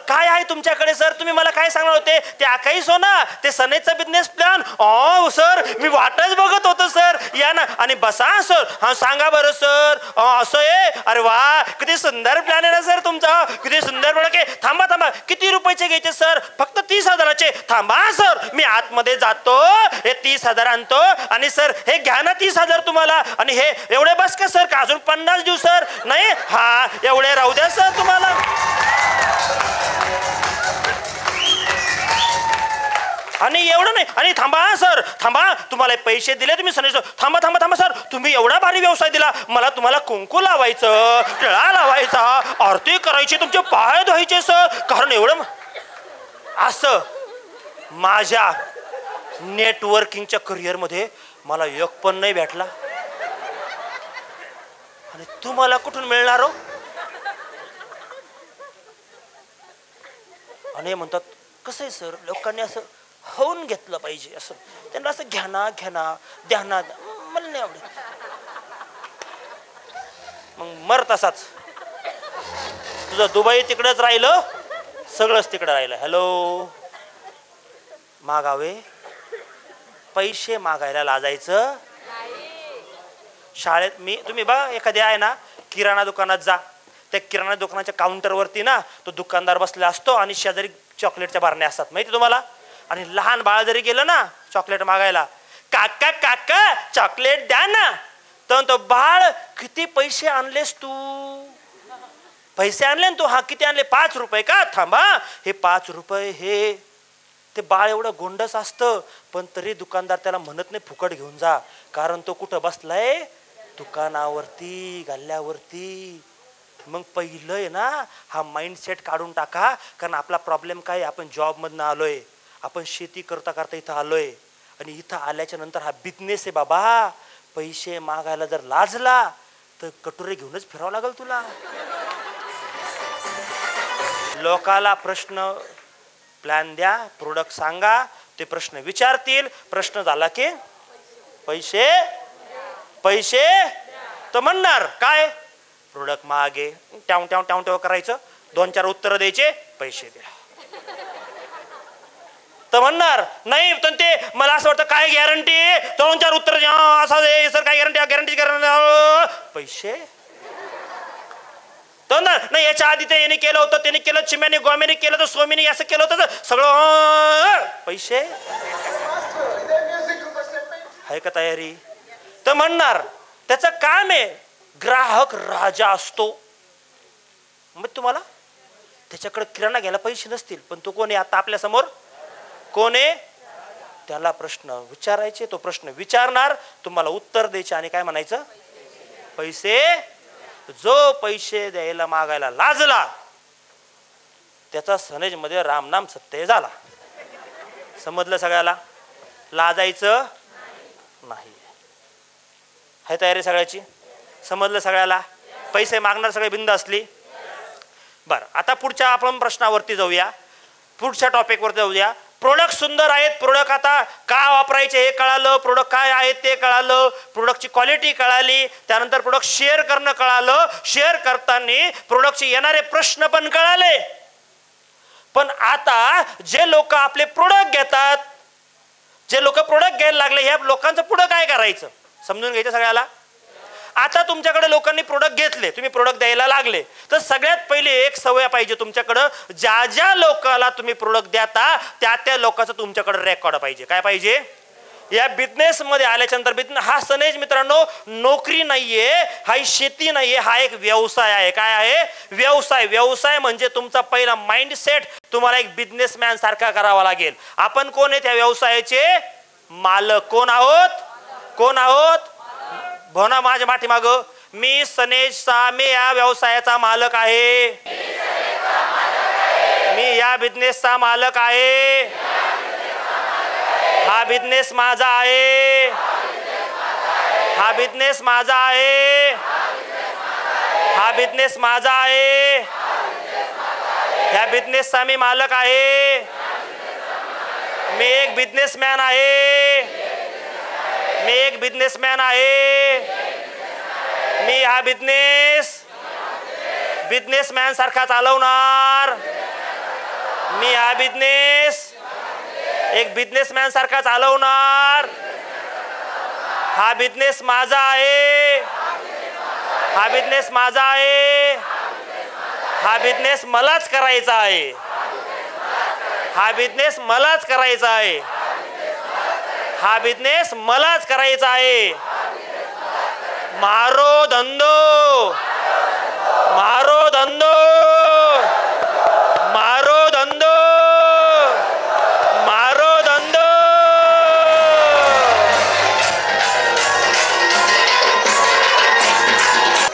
काय आहे तुमच्याकडे सर, तुम्ही मला काय सांगणार होते, ते आकाई सोना, ते सनेचा बिझनेस प्लॅन, ओ सर मी वाटच बघत होतो सर, या ना आणि बसा सर, हा सांगा बरं सर, असं आहे, अरे वा किती सुंदर प्लॅन आहे ना सर तुमचा, किती सुंदर प्रोडक्ट आहे, थांबा थांबा किती रुपयाचे घ्यायचे सर, फक्त 30,000चे, थांबा सर मी आतमध्ये जातो, हे 30,000 आणतो आणि सर हे घ्या ना 30,000 तुम्हाला, आणि हे एवढे बस का सर, का अजून 50 देऊ सर, नाही हा एवढे राहू द्या सर तुम्हाला, आणि एवढं नाही, आणि थांबा सर थांबा, तुम्हाला पैसे दिले तुम्ही सनेचं, थांबा थांबा थांबा सर, तुम्ही एवढा भारी व्यवसाय दिला, मला तुम्हाला कुंकू लावायचं, टिळा लावायचा, आरती करायची, तुमचे पाय धुवायचे सर, कारण एवढं. असं माझ्या नेटवर्किंगच्या करिअरमध्ये मला एक पण नाही भेटला, आणि तुम्हाला कुठून मिळणार हो? आणि म्हणतात कसं आहे सर, लोकांनी असं होऊन घेतलं पाहिजे, असं त्यांना असं घ्याना द्याना, मला नाही आवडत. मग मर तसाच. तुझं दुबई तिकडंच राहिलं, सगळंच तिकडं राहिलं. हॅलो, मागावे, पैसे मागायला लाजायचं. शाळेत तुम्ही बघा, एखाद्या आहे ना किराणा दुकानात जा, त्या किराणा दुकानाच्या काउंटरवरती ना तो दुकानदार बसला असतो आणि शेजारी चॉकलेटच्या बारण्या असतात, माहिती तुम्हाला. आणि लहान बाळ जरी गेलं ना चॉकलेट मागायला, काका काका चॉकलेट द्या ना, तर तो बाळ, किती पैसे आणलेस तू? पैसे आणले ना तू? हा, किती आणले? 5 रुपये का? थांबा, हे 5 रुपये. हे ते बाळ एवढं गोंडस असतं, पण तरी दुकानदार त्याला म्हणत नाही फुकट घेऊन जा, कारण तो कुठं बसलाय? दुकानावरती, गल्ल्यावरती. मग पहिलं आहे ना हा माइंडसेट काढून टाका, कारण आपला प्रॉब्लेम काय, आपण जॉबमधनं आलोय, आपण शेती करता करता इथं आलोय, आणि इथं आल्याच्या नंतर हा बिझनेस आहे बाबा. पैसे मागायला जर लाजला तर कटोरे घेऊनच फिरावं लागेल तुला. लोकाला प्रश्न प्लॅन द्या, प्रोडक्ट सांगा, ते प्रश्न विचारतील, प्रश्न झाला की पैसे पैसे तर म्हणणार काय, प्रोडक्ट मागे ट्याव ट्याव ट्याव ट्याव करायचं, 2-4 उत्तर द्यायचे, पैसे द्या. तर म्हणणार नाही, पण ते मला असं वाटतं काय गॅरंटी, 2-4 उत्तर असं सर काय गॅरंटी पैसे. तर नाही, याच्या आधी ते याने केलं होतं, त्याने केलं, चिम्याने गोम्याने केलं, तर सोमीने असं केलं होतं, सगळं पैसे. आहे का तयारी? तर म्हणणार त्याचं काम आहे, ग्राहक राजा असतो. मग तुम्हाला त्याच्याकडे किराणा घ्यायला पैसे नसतील, पण तो कोण आहे आता आपल्या समोर? कोण आहे? त्याला प्रश्न विचारायचे, तो प्रश्न विचारणार, तुम्हाला उत्तर द्यायचे, आणि काय म्हणायचं? पैसे. जो पैसे द्यायला मागायला लाजला त्याचा सनेज मध्ये रामनाम सत्य झाला. समजलं सगळ्याला? लाजायचं नाही. आहे तयारी सगळ्याची? समजलं सगळ्याला? पैसे मागणार सगळे बिंद असली. बरं, आता पुढच्या आपण प्रश्नावरती जाऊया, पुढच्या टॉपिकवरती जाऊया. प्रोडक्ट सुंदर आहेत, प्रोडक्ट आता का वापरायचे हे कळालं, प्रोडक्ट काय आहेत ते कळालं, प्रोडक्टची क्वालिटी कळाली, त्यानंतर प्रोडक्ट शेअर करणं कळालं, शेअर करताना प्रोडक्टचे येणारे प्रश्न पण कळाले. पण आता जे लोक आपले प्रोडक्ट घेतात, जे लोक प्रोडक्ट घ्यायला लागले, ह्या लोकांचं पुढं काय करायचं समजून घ्यायचं सगळ्याला. आता तुमच्याकडे लोकांनी प्रोडक्ट घेतले, तुम्ही प्रोडक्ट द्यायला लागले, तर सगळ्यात पहिले एक सवय पाहिजे तुमच्याकडं, ज्या ज्या लोकांना तुम्ही प्रोडक्ट देता त्या त्या लोकांचं तुमच्याकडे रेकॉर्ड पाहिजे. काय पाहिजे? या बिझनेस मध्ये आल्याच्या नंतर बिझनेस हा सनेज मित्रांनो नोकरी नाहीये, हा शेती नाहीये, हा एक व्यवसाय आहे. काय आहे? व्यवसाय. व्यवसाय म्हणजे तुमचा पहिला माइंडसेट तुम्हाला एक बिझनेसमॅन सारखा करावा लागेल. आपण कोण आहे? त्या व्यवसायाचे मालक. कोण आहोत? कोण आहोत? भोना माझ्या पाठीमाग, मी सनेज सामे या व्यवसायाचा मालक आहे, मी या बिझनेसचा मालक आहे, हा बिझनेस माझा आहे, हा बिझनेस माझा आहे, हा बिझनेस माझा आहे, ह्या बिझनेसचा मी मालक आहे, मी एक बिझनेसमॅन आहे, मी एक बिझनेसमॅन आहे, मी हा बिझनेसमॅन सारखा चालवणार, मी हा बिझनेस एक बिझनेसमॅन सारखा चालवणार, हा बिझनेस माझा आहे, हा बिझनेस माझा आहे, हा बिझनेस मलाच करायचा आहे, हा बिझनेस मलाच करायचा आहे, हा बिझनेस मलाच करायचा आहे. मारो धंदो, मारो धंदो, मारो धंदो, मारो धंदो.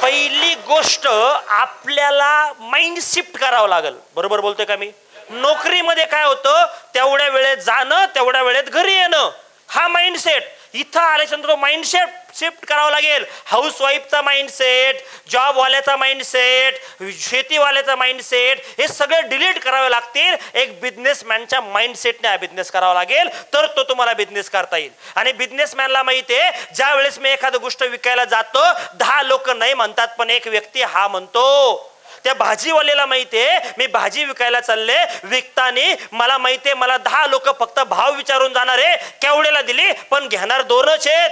पहिली गोष्ट आपल्याला माइंड शिफ्ट करावं लागेल. बरोबर बोलतोय का मी? नोकरीमध्ये काय होतं? तेवढ्या वेळेत जाणं, तेवढ्या वेळेत घरी येणं, हा माइंडसेट. इथं आल्याच्यानंतर तो माइंडसेट शिफ्ट करावा लागेल. हाऊसवाईफचा माइंडसेट, जॉबवाल्याचा माइंडसेट, शेतीवाल्याचा माइंडसेट, हे सगळे डिलीट करावे लागतील. एक बिझनेसमॅनच्या माइंडसेटने हा बिझनेस करावा लागेल, तर तो तुम्हाला बिझनेस करता येईल. आणि बिझनेसमॅनला माहिती आहे, ज्या वेळेस मी एखादी गोष्ट विकायला जातो 10 लोक नाही म्हणतात, पण एक व्यक्ती हा म्हणतो. त्या भाजीवाल्याला माहितीये मी भाजी विकायला चालले, विकताना मला माहितीये मला 10 लोक फक्त भाव विचारून जाणार आहे, केवढ्याला दिली, पण घेणार 2च आहेत.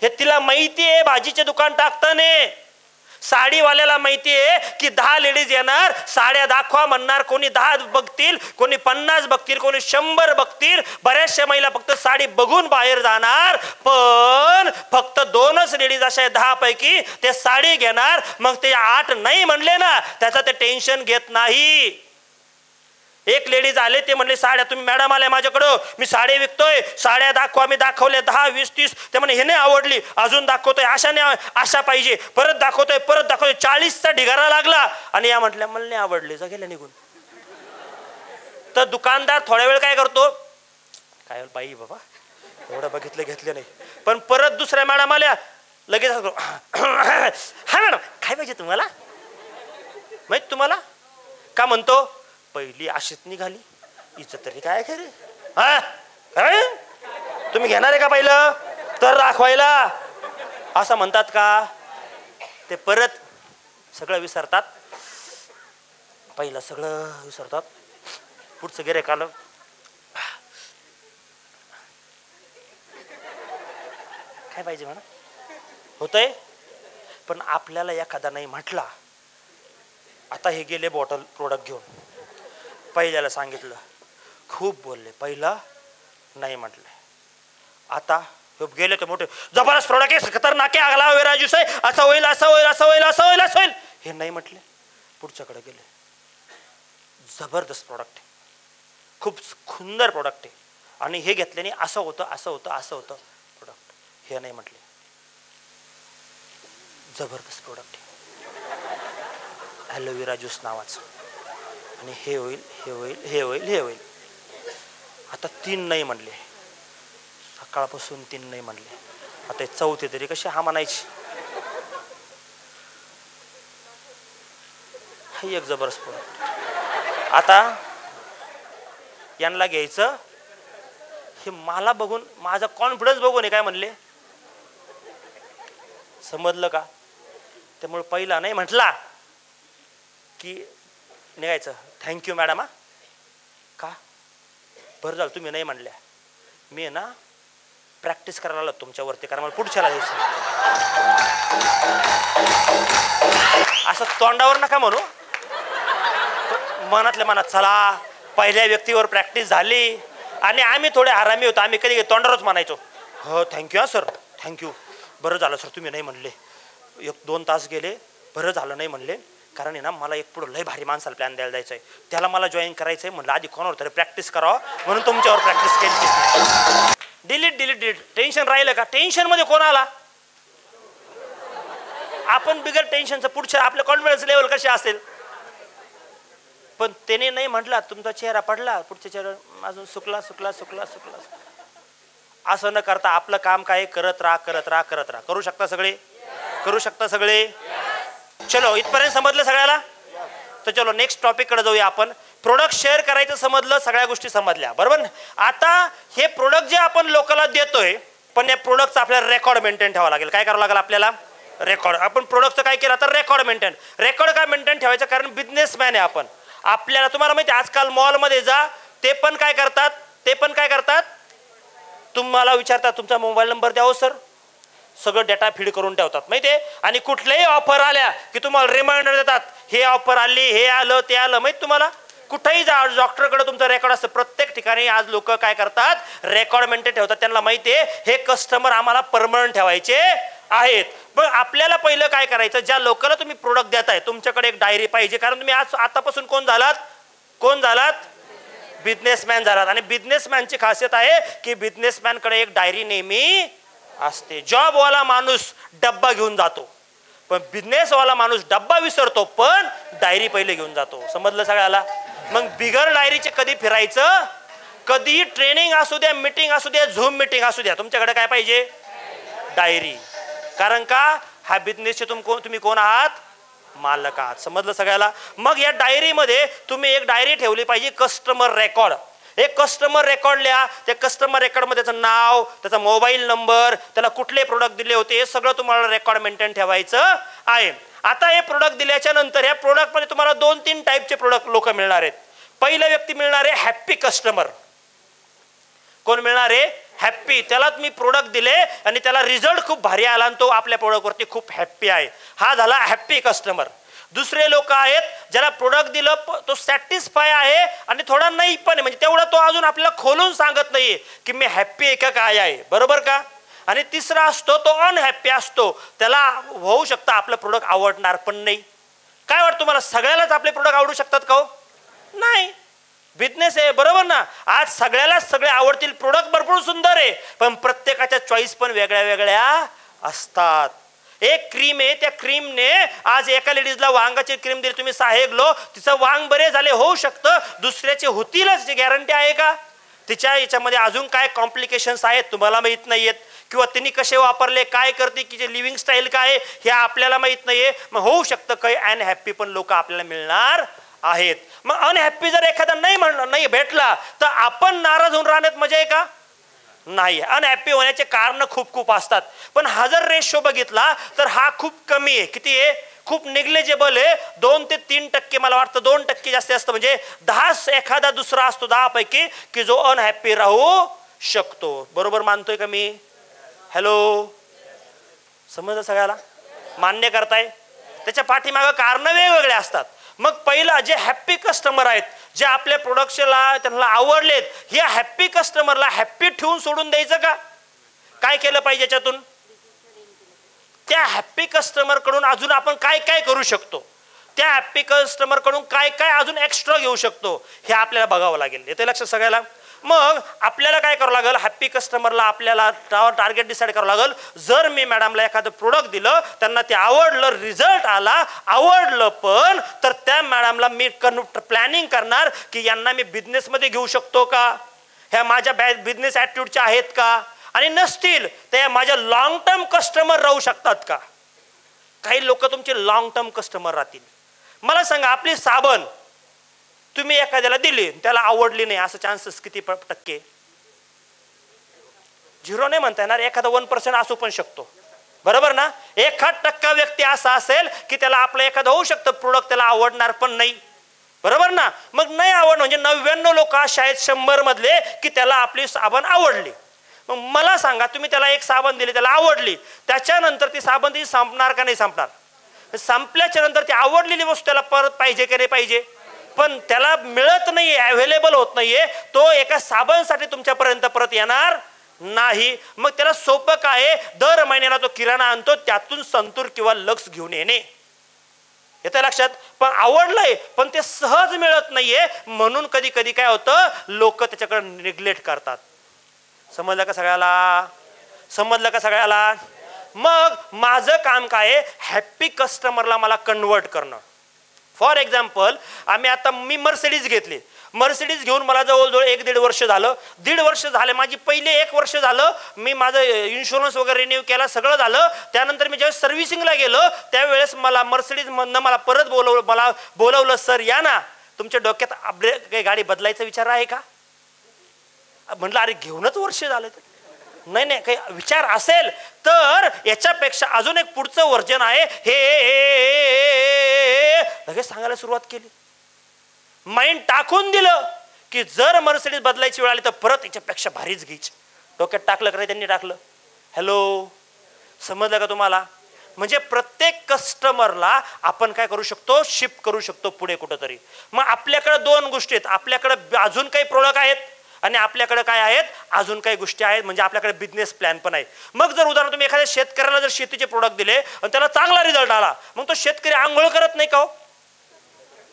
हे तिला माहितीये भाजीचे दुकान टाकताना. साडीवाल्याला माहितीये की 10 लेडीज येणार, साड्या दाखवा म्हणणार, कोणी 10 बघतील, कोणी 50 बघतील, कोणी 100 बघतील. बऱ्याचशा महिला फक्त साडी बघून बाहेर जाणार, पण फक्त 2च लेडीज अशा 10 पैकी ते साडी घेणार. मग ते 8 नाही म्हणले ना, त्याचा ते टेन्शन घेत नाही. एक लेडीज आले, ते म्हणले साड्या, तुम्ही मॅडम आल्या माझ्याकडं, मी साडी विकतोय, साड्या दाखवा. मी दाखवल्या 10, 20, 30. ते म्हणे हे नाही आवडली, अजून दाखवतोय, अशा पाहिजे, परत दाखवतोय, 40चा ढिगारा लागला. आणि या म्हटल्या मला नाही आवडली, जा गेल्या निघून. तर दुकानदार थोड्या वेळ काय करतो, काय बाई बाबा एवढं बघितलं घेतलं नाही, पण परत दुसऱ्या मॅडम आल्या, लगेच हा मॅडम काय पाहिजे तुम्हाला, माहित तुम्हाला का म्हणतो, पहिली अशीच निघाली, हिचं तरी काय खरे. हा तुम्ही घेणार आहे का पहिलं तर दाखवायला, असं म्हणतात का. ते परत सगळं विसरतात, पहिलं सगळं विसरतात. पुढचं गिऱ्हाईक आलं, काय पाहिजे म्हणा, होतंय. पण आपल्याला एखादा नाही म्हटला. आता हे गेले बॉटल प्रोडक्ट घेऊन, पहिल्याला सांगितलं, खूप बोलले, पहिला नाही म्हटले. आता गेले तर मोठे जबरदस्त प्रोडक्ट आहे, खतरनाक आहे, आगला वेराजूस आहे, असं होईल, असं होईल, असं होईल, असं होईल, असं होईल. हे नाही म्हटले, पुढच्याकडे गेले, जबरदस्त प्रोडक्ट आहे, खूप सुंदर प्रोडक्ट आहे, आणि हे घेतल्याने असं होतं, असं होतं, असं होतं प्रोडक्ट. हे नाही म्हटले, जबरदस्त प्रोडक्ट आहे, ॲलोवेरा ज्यूस नावाचं, आणि हे होईल, हे होईल, हे होईल, हे होईल. आता 3 नाही म्हणले, सकाळपासून 3 नाही म्हणले. आता 4थी तरी कशी हा म्हणायची. हे एक जबरदस्त प्रोडक्ट. आता यांना घ्यायचं, हे मला बघून, माझा कॉन्फिडन्स बघून हे काय म्हणले, समजलं का. त्यामुळे पहिला नाही म्हटला की निघायचं, थँक्यू मॅडम. हा का बरं झालं तुम्ही नाही म्हणल्या, मी ना प्रॅक्टिस करायला आलो तुमच्यावरती, कारण मला पुढच्याला द्यायचं. असं तोंडावर नका म्हणू, मनातल्या मनात चला पहिल्या व्यक्तीवर प्रॅक्टिस झाली. आणि आम्ही थोडे हरामी होतो, आम्ही कधी तोंडावरच म्हणायचो, हो थँक्यू हा सर, थँक्यू, बरं झालं सर तुम्ही नाही म्हणले. 1-2 तास गेले, बरं झालं नाही म्हणले, कारण आहे ना मला एक पुढं लय भारी माणसाला प्लॅन द्यायला जायचं आहे, त्याला मला जॉईन करायचं आहे. म्हणलं आधी कोणावर तरी प्रॅक्टिस करावं, म्हणून तुमच्यावर प्रॅक्टिस केली. Delete delete delete. टेन्शन राहिलं का, टेन्शनमध्ये कोण आला, आपण बिगर टेन्शनचं. पुढच्या आपल्या कॉन्फिडन्स लेवल कशी असेल. पण त्याने नाही म्हटला, तुमचा चेहरा पडला, पुढच्या चेहरा अजून सुकला सुकला सुकला सुकला. असं न करता आपलं काम काय, करत राहा करत राहा करत राहा. करू शकता सगळे, करू शकता सगळे. चलो इथपर्यंत समजलं सगळ्याला. तर चलो नेक्स्ट टॉपिक कडे जाऊया आपण. प्रोडक्ट शेअर करायचं समजलं, सगळ्या गोष्टी समजल्या बरोबर. आता हे प्रोडक्ट जे आपण लोकांना देतोय, पण या प्रोडक्टचा आपल्याला रेकॉर्ड मेंटेन ठेवावं लागेल. काय करावं लागेल आपल्याला, रेकॉर्ड. आपण प्रोडक्टचं काय केलं तर रेकॉर्ड मेंटेन. रेकॉर्ड काय मेंटेन ठेवायचं, कारण बिझनेसमॅन आहे आपण. आपल्याला तुम्हाला माहिती आजकाल मॉलमध्ये जा, ते पण काय करतात, तुम्हाला विचारतात तुमचा मोबाईल नंबर द्या हो सर, सगळं डेटा फीड करून ठेवतात माहितीये. आणि कुठल्याही ऑफर आल्या की तुम्हाला रिमाइंडर देतात, हे ऑफर आली, हे आलं, ते आलं. माहिती तुम्हाला कुठेही जा, डॉक्टरकडे तुमचं रेकॉर्ड असतं. प्रत्येक ठिकाणी आज लोक काय करतात, रेकॉर्ड मेंटेन ठेवतात. त्यांना माहितीये हे कस्टमर आम्हाला परमनंट ठेवायचे आहेत. पण आपल्याला पहिलं काय करायचं, ज्या लोकांना तुम्ही प्रोडक्ट देताय तुमच्याकडे एक डायरी पाहिजे. कारण तुम्ही आज आतापासून कोण झालात, बिझनेसमॅन झालात. आणि बिझनेसमॅनची खासियत आहे की बिझनेसमॅनकडे एक डायरी नेहमी असते. जॉबवाला माणूस डब्बा घेऊन जातो, पण बिझनेसवाला माणूस डब्बा विसरतो, पण डायरी पहिले घेऊन जातो. समजलं सगळ्याला. मग बिगर डायरीचे कधी फिरायचं कधी ट्रेनिंग असू द्या, मीटिंग असू द्या, झूम मीटिंग असू द्या, तुमच्याकडे काय पाहिजे? डायरी. कारण का? हा बिझनेसचे तुम्ही कोण आहात? मालक आहात. समजलं सगळ्याला? मग या डायरीमध्ये तुम्ही एक डायरी ठेवली पाहिजे, कस्टमर रेकॉर्ड. एक कस्टमर रेकॉर्ड लिहा. त्या कस्टमर रेकॉर्डमध्ये त्याचं नाव, त्याचा मोबाईल नंबर, त्याला कुठले प्रोडक्ट दिले होते, हे सगळं तुम्हाला रेकॉर्ड मेंटेन ठेवायचं आहे. आता हे प्रोडक्ट दिल्याच्या नंतर या प्रोडक्टमध्ये तुम्हाला 2-3 टाईपचे प्रोडक्ट लोक मिळणार आहेत. पहिला व्यक्ती मिळणार आहे हॅप्पी कस्टमर. कोण मिळणार आहे? हॅप्पी. त्याला तुम्ही प्रोडक्ट दिले आणि त्याला रिझल्ट खूप भारी आला आणि तो आपल्या प्रोडक्टवरती खूप हॅप्पी आहे. हा झाला हॅप्पी कस्टमर. दुसरे लोक आहेत ज्याला प्रोडक्ट दिलं तो सॅटिस्फाय आहे आणि थोडा नाही पण म्हणजे तेवढा तो अजून आपल्याला खोलून सांगत नाहीये की मी हॅप्पी आहे का काय आहे. बरोबर का? आणि तिसरा असतो तो अनहॅप्पी असतो. त्याला होऊ शकतं आपलं प्रोडक्ट आवडणार पण नाही. काय वाटतं तुम्हाला? सगळ्यालाच आपले प्रोडक्ट आवडू शकतात का हो? नाही. बिझनेस आहे, बरोबर ना? आज सगळ्यालाच सगळे आवडतील. प्रोडक्ट भरपूर सुंदर आहे पण प्रत्येकाच्या चॉईस पण वेगळ्या वेगळ्या असतात. एक क्रीम आहे, त्या क्रीमने आज एका लेडीजला वांगाची क्रीम दिली, तुम्ही 6 किलो, तिचं वांग बरे झाले, होऊ शकतं. दुसऱ्याचे होतीलच, गॅरंटी आहे का? तिच्या याच्यामध्ये अजून काय कॉम्प्लिकेशन्स आहेत तुम्हाला माहित नाहीयेत, किंवा तिने कसे वापरले, काय करते, की लिव्हिंग स्टाईल काय हे आपल्याला माहित नाहीये. मग होऊ शकतं काही अनहॅप्पी पण लोक आपल्याला मिळणार आहेत. मग अनहॅप्पी जर एखादा नाही भेटला तर आपण नाराज होऊन राहण्यात मजा आहे का? नाही. अनहॅप्पी होण्याचे कारण खूप असतात. पण हा जर रेशो बघितला तर हा खूप कमी आहे. किती आहे? खूप निग्लेजेबल आहे. 2 ते 3% मला वाटतं 2% जास्तीत जास्त म्हणजे 10 एखादा दुसरा असतो 10 पैकी की जो अनहॅप्पी राहू शकतो. बरोबर मानतोय का मी? हॅलो, समजलं सगळ्याला? मान्य करताय? त्याच्या पाठीमागं कारण वेगवेगळे असतात. मग पहिला जे हॅप्पी कस्टमर आहेत, जे आपल्या प्रोडक्टला त्यांना आवडलेत, या हॅप्पी कस्टमरला हॅप्पी ठेवून सोडून द्यायचं का? काय केलं पाहिजे याच्यातून? त्या हॅप्पी कस्टमर कडून अजून आपण काय काय करू शकतो, त्या हॅप्पी कस्टमर कडून काय काय अजून एक्स्ट्रा घेऊ शकतो हे आपल्याला बघावं लागेल. येते लक्षात सगळ्याला? मग आपल्याला काय करावं लागेल? हॅप्पी कस्टमरला आपल्याला टार्गेट डिसाईड करावं लागेल. जर मी मॅडमला एखादं प्रोडक्ट दिलं, त्यांना ते आवडलं, रिझल्ट आला, आवडलं पण, तर त्या मॅडमला मी प्लॅनिंग करणार की यांना मी बिझनेसमध्ये घेऊ शकतो का, ह्या माझ्या बिझनेस ॲटिट्यूडच्या आहेत का, आणि नसतील तर माझ्या लॉंग टर्म कस्टमर राहू शकतात का. काही लोक तुमचे लॉंग टर्म कस्टमर राहतील. मला सांगा, आपली साबण तुम्ही एखाद्याला दिली, त्याला आवडली नाही, असं चान्सेस किती टक्के? 0 नाही म्हणता येणार, एखादा 1% असू पण शकतो. बरोबर ना? 1% व्यक्ती असा असेल की त्याला आपलं एखादं होऊ शकतं प्रोडक्ट त्याला आवडणार पण नाही. बरोबर ना? मग नाही आवड म्हणजे 99 लोक असे आहेत 100 मधले की त्याला आपली साबण आवडली. मग मला सांगा, तुम्ही त्याला एक साबण दिली, त्याला आवडली, त्याच्यानंतर ती साबण ती संपणार का नाही संपणार? संपल्याच्या नंतर ती आवडलेली वस्तू त्याला परत पाहिजे की नाही पाहिजे? पण त्याला मिळत नाहीये, अवेलेबल होत नाहीये, तो एका साबणसाठी तुमच्यापर्यंत परत येणार नाही. मग त्याला सोपं काय? दर महिन्याला तो किराणा आणतो, त्यातून संतूर किंवा लक्स घेऊन येणे. येतं लक्षात? पण आवडलंय पण ते सहज मिळत नाहीये, म्हणून कधी कधी काय होतं, लोक त्याच्याकडे निग्लेक्ट करतात. समजलं का सगळ्याला? समजलं का सगळ्याला? मग माझं काम काय? हॅप्पी कस्टमरला मला कन्वर्ट करणं. फॉर एक्झाम्पल, मी मर्सिडीज घेतली. मर्सिडीज घेऊन मला जवळजवळ 1-1.5 वर्ष झालं. 1.5 वर्ष झाले. माझी पहिले 1 वर्ष झालं मी माझं इन्शुरन्स वगैरे रिन्यू केला, सगळं झालं. त्यानंतर मी ज्यावेळेस सर्व्हिसिंगला गेलो त्यावेळेस मला मर्सिडीजमधनं मला परत बोलवलं, सर या ना, तुमच्या डोक्यात काही गाडी बदलायचा विचार आहे का? म्हटलं अरे घेऊनच वर्ष झालं. नाही काही विचार असेल तर याच्यापेक्षा अजून एक पुढचं वर्जन आहे हे लगेच सांगायला सुरुवात केली. माइंड टाकून दिलं की जर मर्सिडीज बदलायची वेळ आली तर परत याच्यापेक्षा भारीच घ्यायची. डोक्यात टाकलं का? त्यांनी टाकलं. हॅलो, समजलं का तुम्हाला? म्हणजे प्रत्येक कस्टमरला आपण काय करू शकतो? शिफ्ट करू शकतो पुढे कुठंतरी. मग आपल्याकडे 2 गोष्टी आहेत. आपल्याकडे अजून काही प्रोडक्ट आहेत आणि आपल्याकडे काय आहेत? अजून काही गोष्टी आहेत. म्हणजे आपल्याकडे बिझनेस प्लॅन पण आहे. मग जर उदाहरण तुम्ही एखाद्या शेतकऱ्याला जर शेतीचे प्रोडक्ट दिले आणि त्याला चांगला रिझल्ट आला, मग तो शेतकरी आंघोळ करत नाही का हो?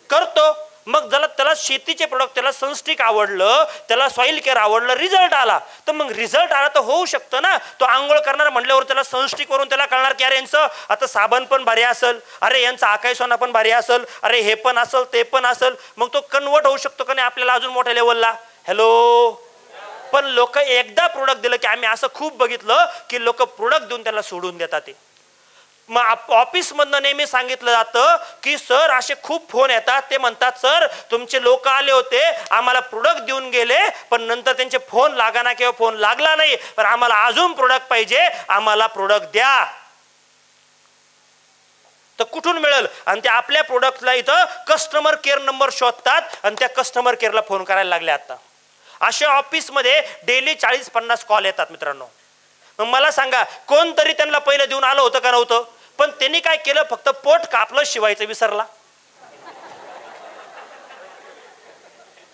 करतो. मग त्याला शेतीचे प्रोडक्ट, त्याला सनस्टिक आवडलं, त्याला सॉइल केअर आवडलं, रिझल्ट आला, तर मग रिझल्ट आला तर होऊ शकतं ना. तो आंघोळ करणार म्हटल्यावर त्याला सनस्टिक वरून त्याला कळणार की अरे यांचं आता साबण पण भारी असेल, अरे यांचा आकाश सोना पण भारी असेल, अरे हे पण असेल ते पण असेल. मग तो कन्वर्ट होऊ शकतो का नाही आपल्याला अजून मोठ्या लेवलला? हॅलो. पण लोक एकदा प्रोडक्ट दिलं की आम्ही असं खूप बघितलं की लोक प्रोडक्ट देऊन त्याला सोडून देतात. ते मग ऑफिसमधनं नेहमी सांगितलं जातं की सर असे खूप फोन येतात, ते म्हणतात सर तुमचे लोक आले होते, आम्हाला प्रोडक्ट देऊन गेले, पण नंतर त्यांचे फोन लागाना किंवा फोन लागला नाही, पण आम्हाला अजून प्रोडक्ट पाहिजे, आम्हाला प्रोडक्ट द्या. तर कुठून मिळेल? आणि ते आपल्या प्रोडक्टला इथं कस्टमर केअर नंबर शोधतात आणि त्या कस्टमर केअरला फोन करायला लागले. आता अशा ऑफिसमध्ये डेली 40-50 कॉल येतात मित्रांनो. मग मला सांगा, कोणतरी त्यांना पहिलं देऊन आलं होतं का नव्हतं? पण त्यांनी काय केलं, फक्त पोट कापलं, शिवायचं विसरला.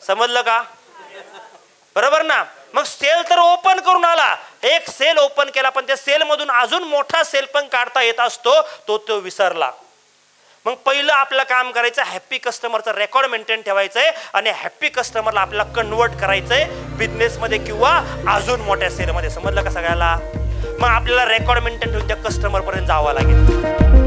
समजलं का? बरोबर ना. मग सेल तर ओपन करून आला, एक सेल ओपन केला, पण त्या सेल मधून अजून मोठा सेल पण काढता येत असतो, तो विसरला. मग पहिलं आपलं काम करायचं, हॅप्पी कस्टमरचं रेकॉर्ड मेंटेन ठेवायचंय आणि हॅप्पी कस्टमरला आपल्याला कन्वर्ट करायचंय बिझनेसमध्ये किंवा अजून मोठ्या सेलमध्ये. समजलं का सगळ्याला? मग आपल्याला रेकॉर्ड मेंटेन ठेवून त्या कस्टमर पर्यंत जावं लागेल.